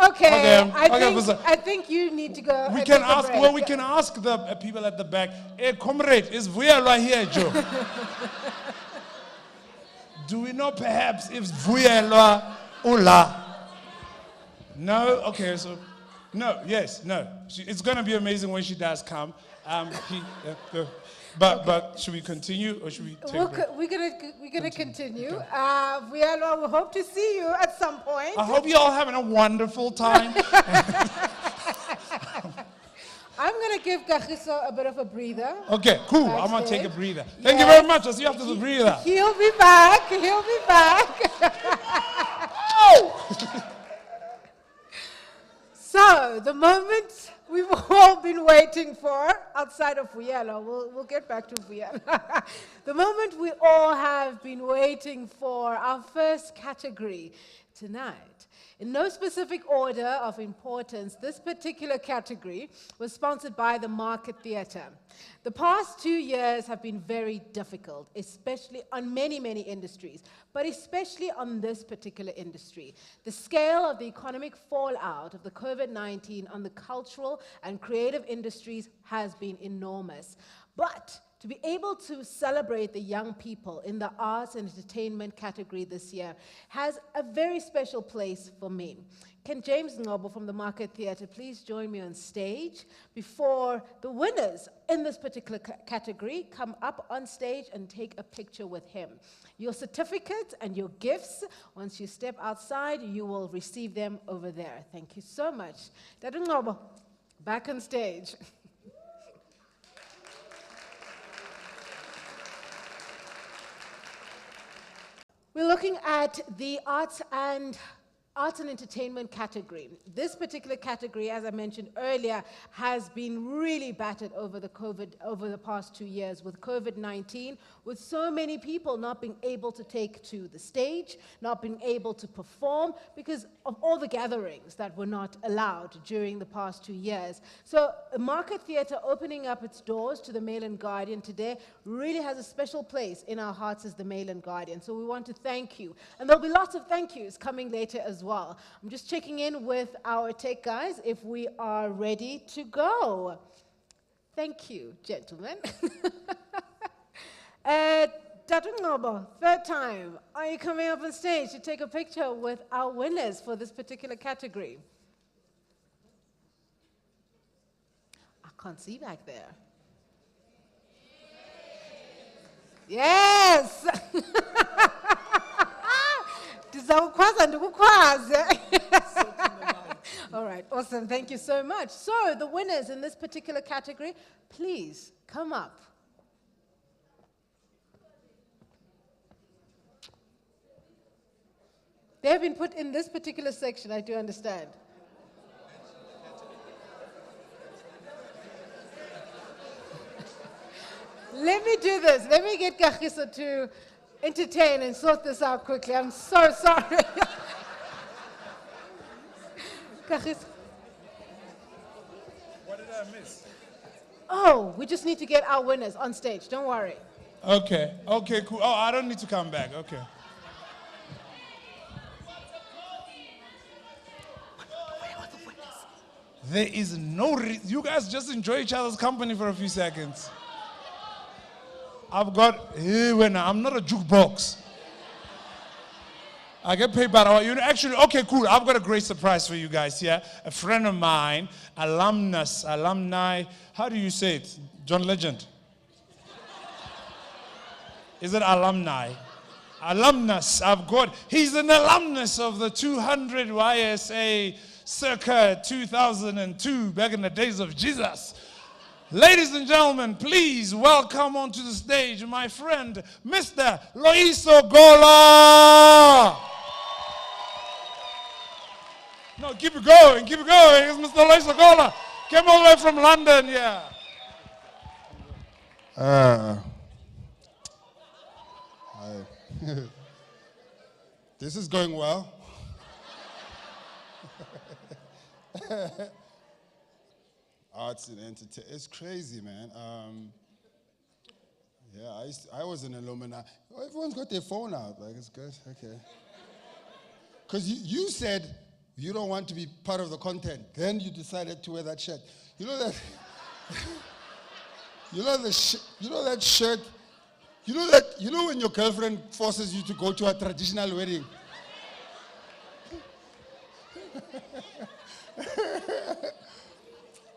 Okay, I think you need to go. We can ask. Well, we can ask the people at the back. Hey, comrade, is Vuyelwa here, Joe? Do we know perhaps if Vuyelwa Ula? No. Okay. So, no. Yes. No. It's going to be amazing when she does come. But should we continue or should we take a break? We're gonna continue. We hope to see you at some point. I hope you're all having a wonderful time. I'm gonna give Kagiso a bit of a breather. Okay, cool. I'm gonna take a breather. Thank you very much. I'll see you after the breather. He'll be back. He'll be back. So the moment we've all been waiting for, outside of Vuyelwa, we'll get back to Vuyelwa. The moment we all have been waiting for, our first category tonight. In no specific order of importance, this particular category was sponsored by the Market Theatre. The past 2 years have been very difficult, especially on many industries, but especially on this particular industry. The scale of the economic fallout of the COVID-19 on the cultural and creative industries has been enormous. But to be able to celebrate the young people in the arts and entertainment category this year has a very special place for me. Can James Ngobo from the Market Theatre please join me on stage before the winners in this particular category come up on stage and take a picture with him. Your certificates and your gifts, once you step outside, you will receive them over there. Thank you so much. Dadu Ngobo, back on stage. We're looking at the arts and entertainment category. This particular category, as I mentioned earlier, has been really battered over the past 2 years with COVID-19, with so many people not being able to take to the stage, not being able to perform because of all the gatherings that were not allowed during the past 2 years. So the Market Theatre opening up its doors to the Mail and Guardian today really has a special place in our hearts as the Mail and Guardian. So we want to thank you. And there'll be lots of thank yous coming later as well. I'm just checking in with our tech guys if we are ready to go. Thank you, gentlemen. Dadu Ngobo, third time. Are you coming up on stage to take a picture with our winners for this particular category? I can't see back there. Yes! All right, awesome. Thank you so much. So the winners in this particular category, please come up. They have been put in this particular section, I do understand. Let me do this. Let me get Kagiso to entertain and sort this out quickly. I'm so sorry. Kagiso. What did I miss? Oh, we just need to get our winners on stage. Don't worry. Okay, okay, cool. Oh, I don't need to come back. Okay. There is no reason. You guys just enjoy each other's company for a few seconds. I've got, I'm not a jukebox. I get paid by the hour. Actually, okay, cool. I've got a great surprise for you guys here. A friend of mine, alumni, how do you say it? John Legend. Is it alumni? Alumnus, he's an alumnus of the 200 YSA circa 2002, back in the days of Jesus. Ladies and gentlemen, please welcome onto the stage my friend, Mr. Loiso Gola. No, keep it going. It's Mr. Loiso Gola. Came all the way from London, yeah. This is going well. Arts and entertainment. It's crazy, man. Yeah, I was an alumni. Oh, everyone's got their phone out. Like, it's good. Okay. Because you said you don't want to be part of the content. Then you decided to wear that shirt. You know that. You know that shirt. You know when your girlfriend forces you to go to a traditional wedding.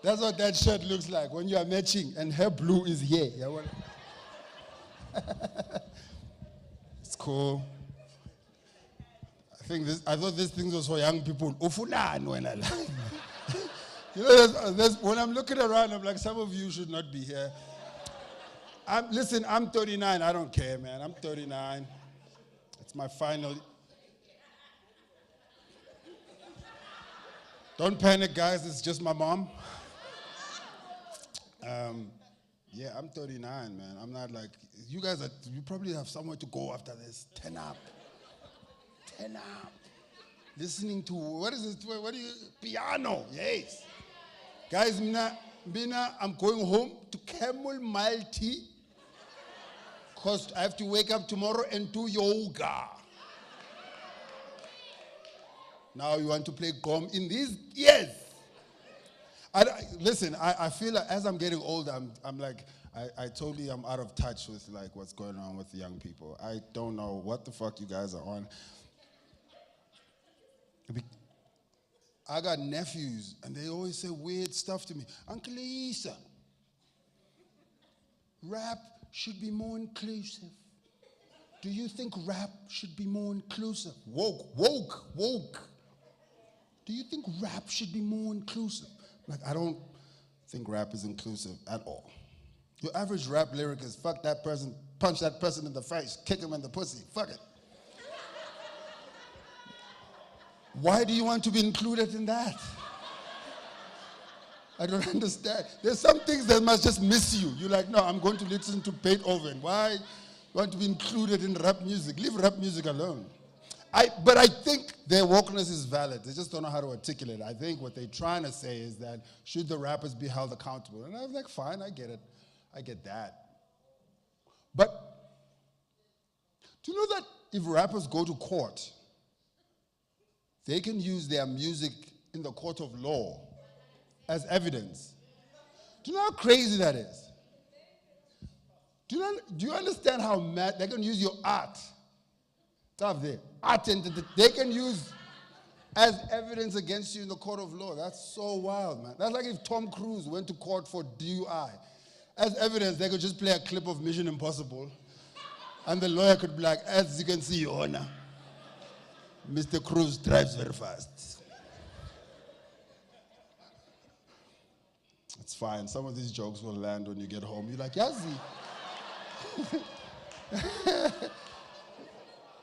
That's what that shirt looks like when you are matching and her blue is here. It's cool. I thought this thing was for young people. You know, when I'm looking around, I'm like, some of you should not be here. Listen, I'm 39. I don't care, man. I'm 39. It's my final. Don't panic, guys. It's just my mom. Yeah, I'm 39, man. I'm not like, you guys you probably have somewhere to go after this. 10 up. Listening to, what is it? What do you, piano, yes. Guys, I'm going home to Camel Mile Tea because I have to wake up tomorrow and do yoga. Now you want to play gom in these years. Listen, I feel like as I'm getting older, I'm like, I totally am out of touch with like what's going on with the young people. I don't know what the fuck you guys are on. I got nephews, and they always say weird stuff to me. Uncle Isa, rap should be more inclusive. Do you think rap should be more inclusive? Woke. Do you think rap should be more inclusive? Like, I don't think rap is inclusive at all. Your average rap lyric is fuck that person, punch that person in the face, kick him in the pussy, fuck it. Why do you want to be included in that? I don't understand. There's some things that must just miss you. You're like, no, I'm going to listen to Beethoven. Why you want to be included in rap music? Leave rap music alone. But I think their wokeness is valid. They just don't know how to articulate it. I think what they're trying to say is that should the rappers be held accountable? And I was like, fine, I get it. I get that. But do you know that if rappers go to court, they can use their music in the court of law as evidence? Do you know how crazy that is? Do you understand how mad they can use your art? Stuff there. Art and they can use as evidence against you in the court of law. That's so wild, man. That's like if Tom Cruise went to court for DUI. As evidence, they could just play a clip of Mission Impossible, and the lawyer could be like, as you can see, Your Honor, Mr. Cruise drives very fast. It's fine. Some of these jokes will land when you get home. You're like, Yazi.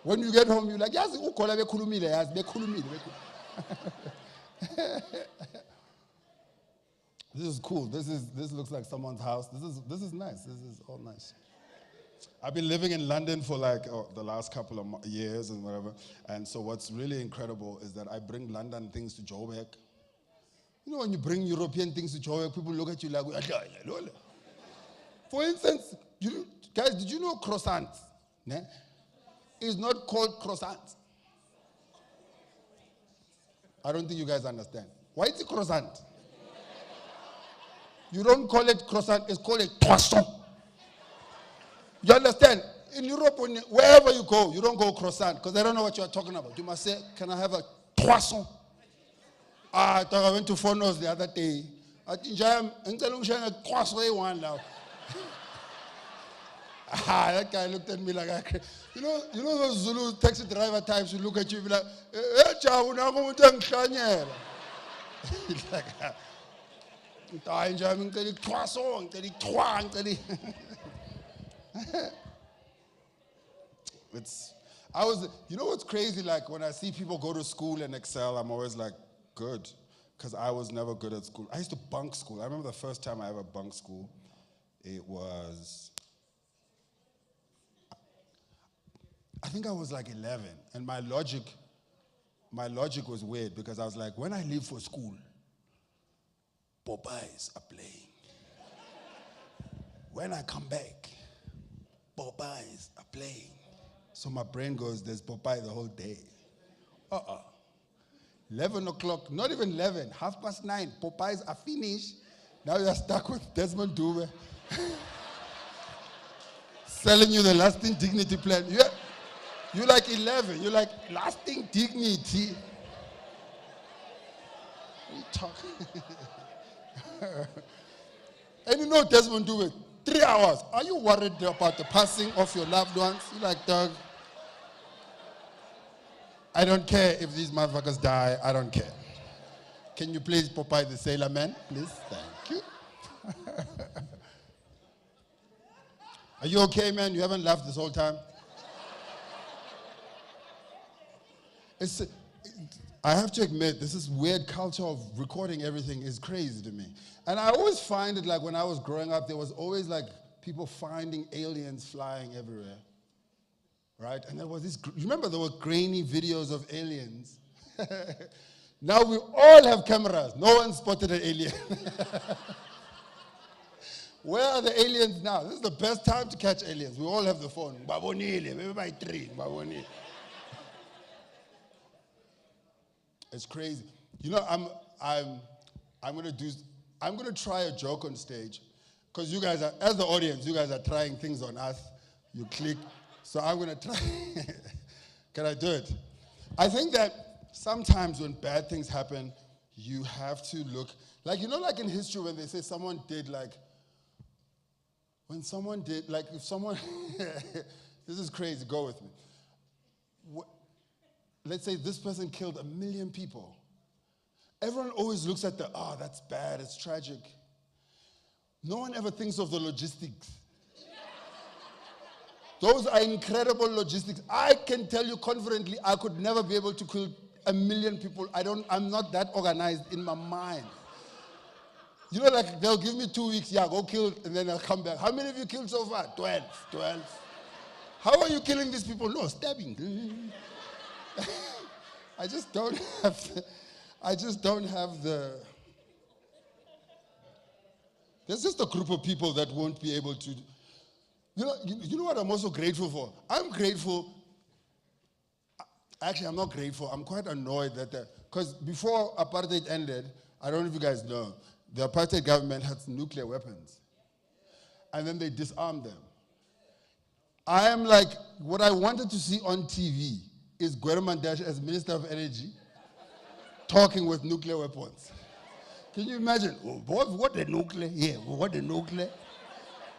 When you get home, you're like, yazi ukhola bekhulumile, yazi bekhulumile. This is cool. This looks like someone's house. This is nice. This is all nice. I've been living in London for like the last couple of years and whatever. And so what's really incredible is that I bring London things to Joburg. You know, when you bring European things to Joburg, people look at you like, for instance, guys, did you know croissant? It's not called croissant. I don't think you guys understand. Why is it croissant? You don't call it croissant, it's called a croissant. You understand? In Europe, wherever you go, you don't go croissant because they don't know what you're talking about. You must say, can I have a croissant? I thought I went to Fonos the other day. I think I'm a croissant one now. That guy looked at me like, you know those Zulu taxi driver types who look at you and be like, he's like, you know what's crazy? Like when I see people go to school and excel, I'm always like, good, because I was never good at school. I used to bunk school. I remember the first time I ever bunked school. It was, I think I was like 11, and my logic was weird because I was like, when I leave for school, Popeyes are playing. When I come back, Popeyes are playing. So my brain goes, there's Popeye the whole day. 11 o'clock, not even 11, 9:30, Popeyes are finished. Now you're stuck with Desmond Dube selling you the lasting dignity plan. You're like 11, you're like, lasting dignity. What are you talking? And you know Desmond Dube, 3 hours. Are you worried about the passing of your loved ones? You're like, dog, I don't care if these motherfuckers die. I don't care. Can you please Popeye the Sailor Man? Please, thank you. Are you okay, man? You haven't laughed this whole time? I have to admit, this weird culture of recording everything is crazy to me. And I always find it like when I was growing up, there was always like people finding aliens flying everywhere. Right? And there was this, you remember there were grainy videos of aliens? Now we all have cameras. No one spotted an alien. Where are the aliens now? This is the best time to catch aliens. We all have the phone. Babonile, maybe by 3. Babonile. It's crazy. You know, I'm gonna try a joke on stage, because you guys are, as the audience, you guys are trying things on us. You click. So I'm gonna try. Can I do it? I think that sometimes when bad things happen, you have to look, like, you know, like in history when they say someone did like, when someone did, like if someone, this is crazy, go with me. Let's say this person killed 1 million people. Everyone always looks at that's bad, it's tragic. No one ever thinks of the logistics. Those are incredible logistics. I can tell you confidently, I could never be able to kill 1 million people. I'm not that organized in my mind. You know, like they'll give me 2 weeks, go kill, and then I'll come back. How many of you killed so far? 12. How are you killing these people? No, stabbing. I just don't have the, there's just a group of people that won't be able to, you know what I'm also grateful for? I'm grateful, actually I'm not grateful, I'm quite annoyed that, because before apartheid ended, I don't know if you guys know, the apartheid government had nuclear weapons. And then they disarmed them. I am like, what I wanted to see on TV is Gwermandash as Minister of Energy talking with nuclear weapons. Can you imagine? What the nuclear? Yeah, what the nuclear?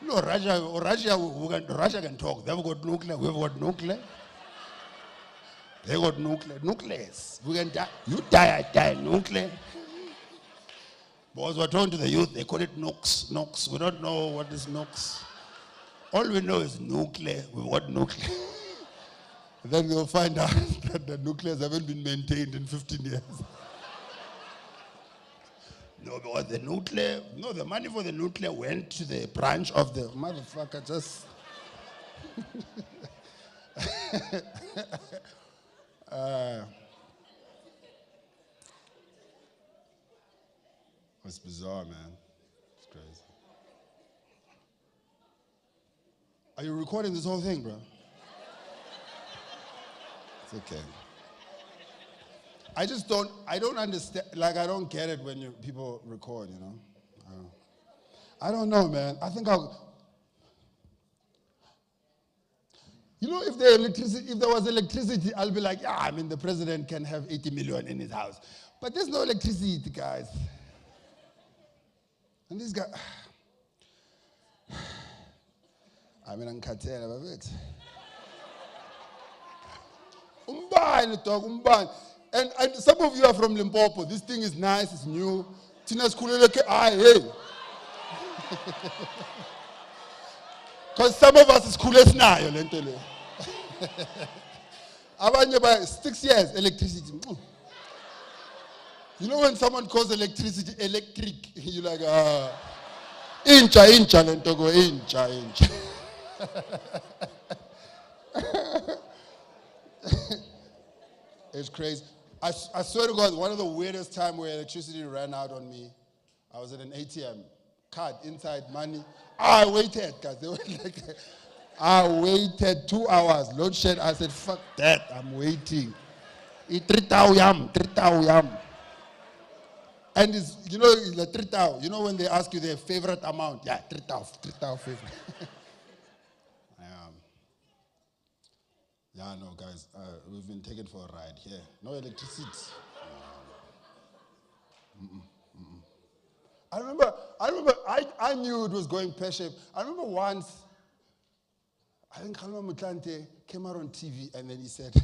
No, Russia can talk. They've got nuclear. We've got nuclear. They got nuclear. Nucleus. We can die. You die, I die. Nuclear. Because we're talking to the youth, they call it nukes. Nukes. We don't know what is nukes. All we know is nuclear. We've got nuclear. Then we'll find out that the nuclears haven't been maintained in 15 years. No, because the money for the nuclear went to the branch of the motherfucker just. It's bizarre, man. It's crazy. Are you recording this whole thing, bro? It's okay. I don't understand, like I don't get it when people record, you know? I don't know, man. I think you know, if there was electricity, I'll be like, yeah, I mean, the president can have 80 million in his house. But there's no electricity, guys. And this guy, I mean, I'm cartel of it. Umban. And some of you are from Limpopo. This thing is nice, it's new. Tina's cool, hey. Because some of us is cool as now, Abanye by 6 years, electricity. You know when someone calls electricity electric, you're like, incha, lentogo, incha. It's crazy. I swear to God, one of the weirdest times where electricity ran out on me, I was at an ATM, card inside money. I waited, guys. They were like, I waited 2 hours. Load shed. I said, fuck that. I'm waiting. 3,000 yam. And it's, you know, the 3,000. You know when they ask you their favorite amount? Yeah, 3,000 favorite. Yeah, no, guys, we've been taken for a ride here. No electricity. I remember, I knew it was going pear-shaped. I remember once, I think Khalwa Mutlante came out on TV and then he said,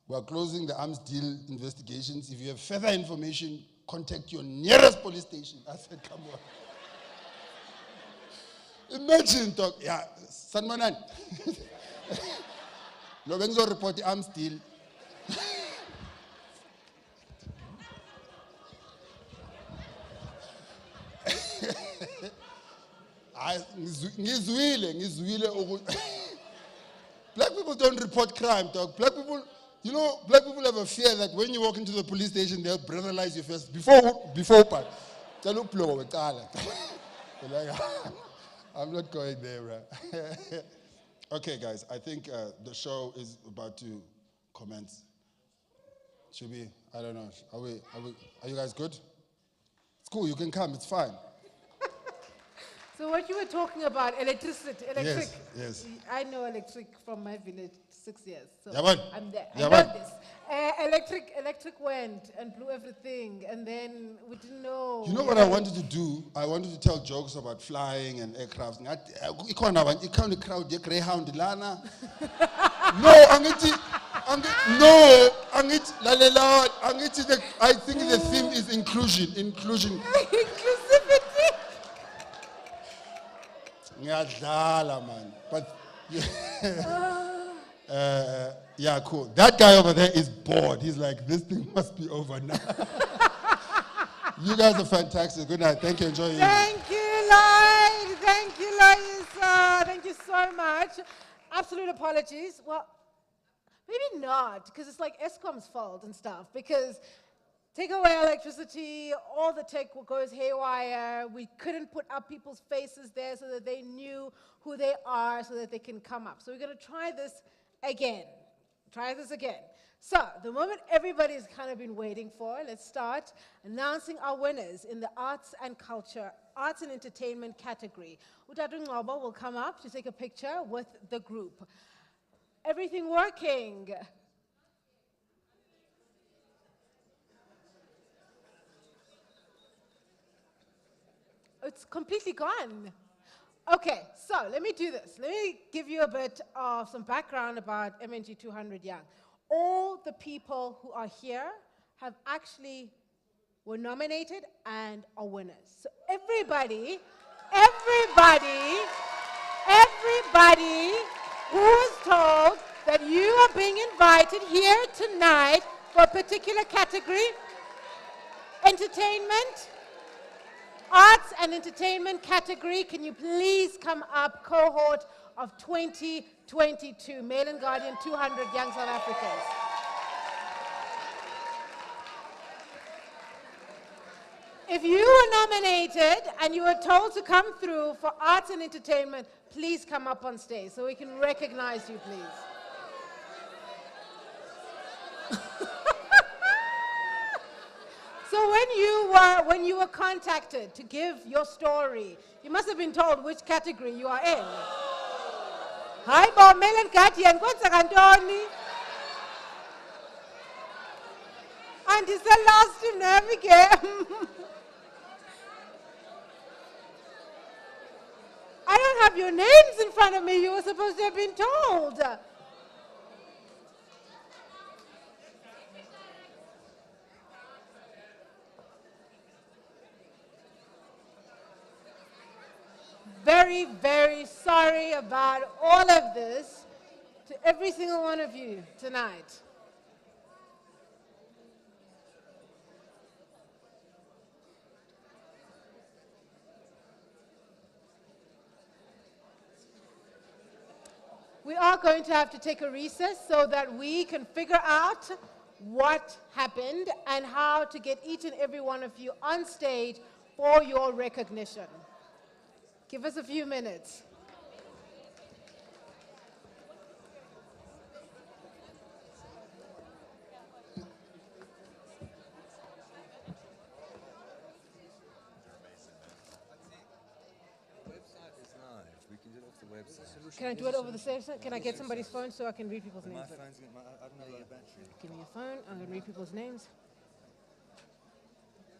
we're closing the arms deal investigations. If you have further information, contact your nearest police station. I said, come on. Imagine, talk, yeah, Sanmanan. No, when you report the arms deal. Black people don't report crime, dog. Black people, you know, black people have a fear that when you walk into the police station, they'll brutalize you first. Before part. I'm not going there, right? Okay, guys, I think the show is about to commence. Should we? I don't know. Are you guys good? It's cool, you can come, it's fine. So what you were talking about, electric. Yes. I know electric from my village, 6 years. So I'm there. I know this. Electric went and blew everything, and then we didn't know. You know what I wanted to do? I wanted to tell jokes about flying and aircraft. You can't crowd the Greyhound Lana. I think the theme is inclusion. Inclusivity. Man. But yeah, cool. That guy over there is bored. He's like, this thing must be over now. You guys are fantastic. Good night. Thank you. Enjoy your evening. Thank you, Lloyd. Thank you, Loisa. Thank you so much. Absolute apologies. Well, maybe not, because it's like Eskom's fault and stuff, because take away electricity, all the tech goes haywire. We couldn't put up people's faces there so that they knew who they are, so that they can come up. So we're going to try this again. So the moment everybody's kind of been waiting for, let's start announcing our winners in the arts and culture, arts and entertainment category. Utatu Ngcobo will come up to take a picture with the group. Everything working? It's completely gone. Okay, so let me do this. Let me give you a bit of some background about MNG 200 Young. All the people who are here have actually were nominated and are winners. So everybody who was told that that you are being invited here tonight for a particular category: entertainment, arts and entertainment category. Can you please come up, cohort of 2022, Mail and Guardian 200 Young South Africans. If you were nominated and you were told to come through for arts and entertainment, please come up on stage so we can recognize you, please. So when you were contacted to give your story, you must have been told which category you are in. Hi, Bob, Mail and Guardian, kwenza kantoni? And it's the last to navigate. I don't have your names in front of me. You were supposed to have been told. Very, very sorry about all of this to every single one of you tonight. We are going to have to take a recess so that we can figure out what happened and how to get each and every one of you on stage for your recognition. Give us a few minutes. Can I do it over the website? Can I get somebody's phone so I can read people's names? My phone's I don't have a lot of battery. Give me your phone. I'm going to read people's names.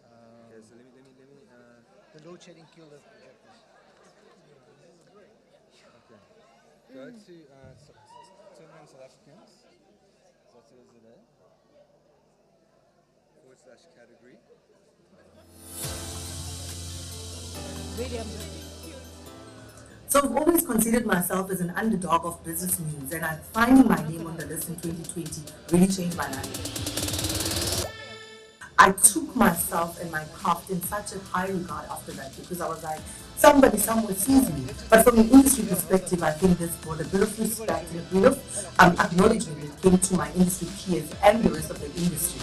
Okay, so let me the load shedding killed the projectors. Okay. Go to turn on South Africans. So it is there. / category. Really, So I've always considered myself as an underdog of business news, and finding my name on the list in 2020 really changed my life. I took myself and my craft in such a high regard after that, because I was like, somebody somewhere sees me. But from an industry perspective, I think this brought a bit of respect and a bit of acknowledgement that came to my industry peers and the rest of the industry.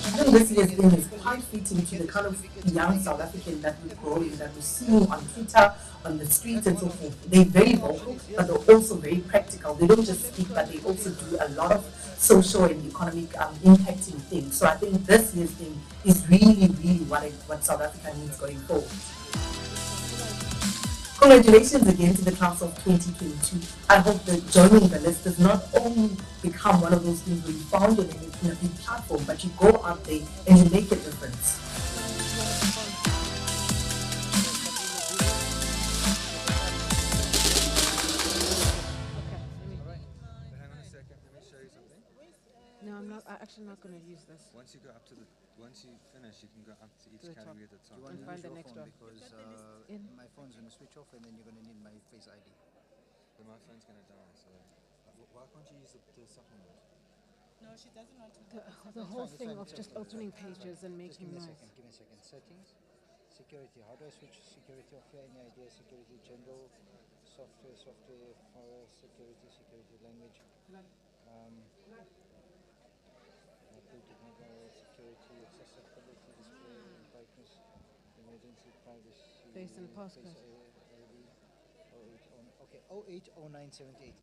I think this year's thing is quite fitting to the kind of young South African that we're growing, that we're seeing on Twitter, on the streets and so forth. They're very vocal, but they're also very practical. They don't just speak, but they also do a lot of social and economic impacting things. So I think this year's thing is really, really what South Africa needs going forward. Congratulations again to the class of 2022. I hope that joining the list does not only become one of those things where you found your name in a big platform, but you go out there and you make a difference. No, I'm actually not going to use this. Once you finish, you can go up to each category at the top. Do you want to find use the your next phone? one. Because my phone's going to switch off and then you're going to need my Face ID. But my phone's going to die, so why can't you use the supplement? No, she doesn't want to. The whole thing of just opening pages and making noise. Give me a second. Settings, security. How do I switch security off here? Any idea? Security, general, software, security language. Security, accessibility, display, brightness, emergency, privacy. Face and passcode. Okay, 080978.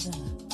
Chapter.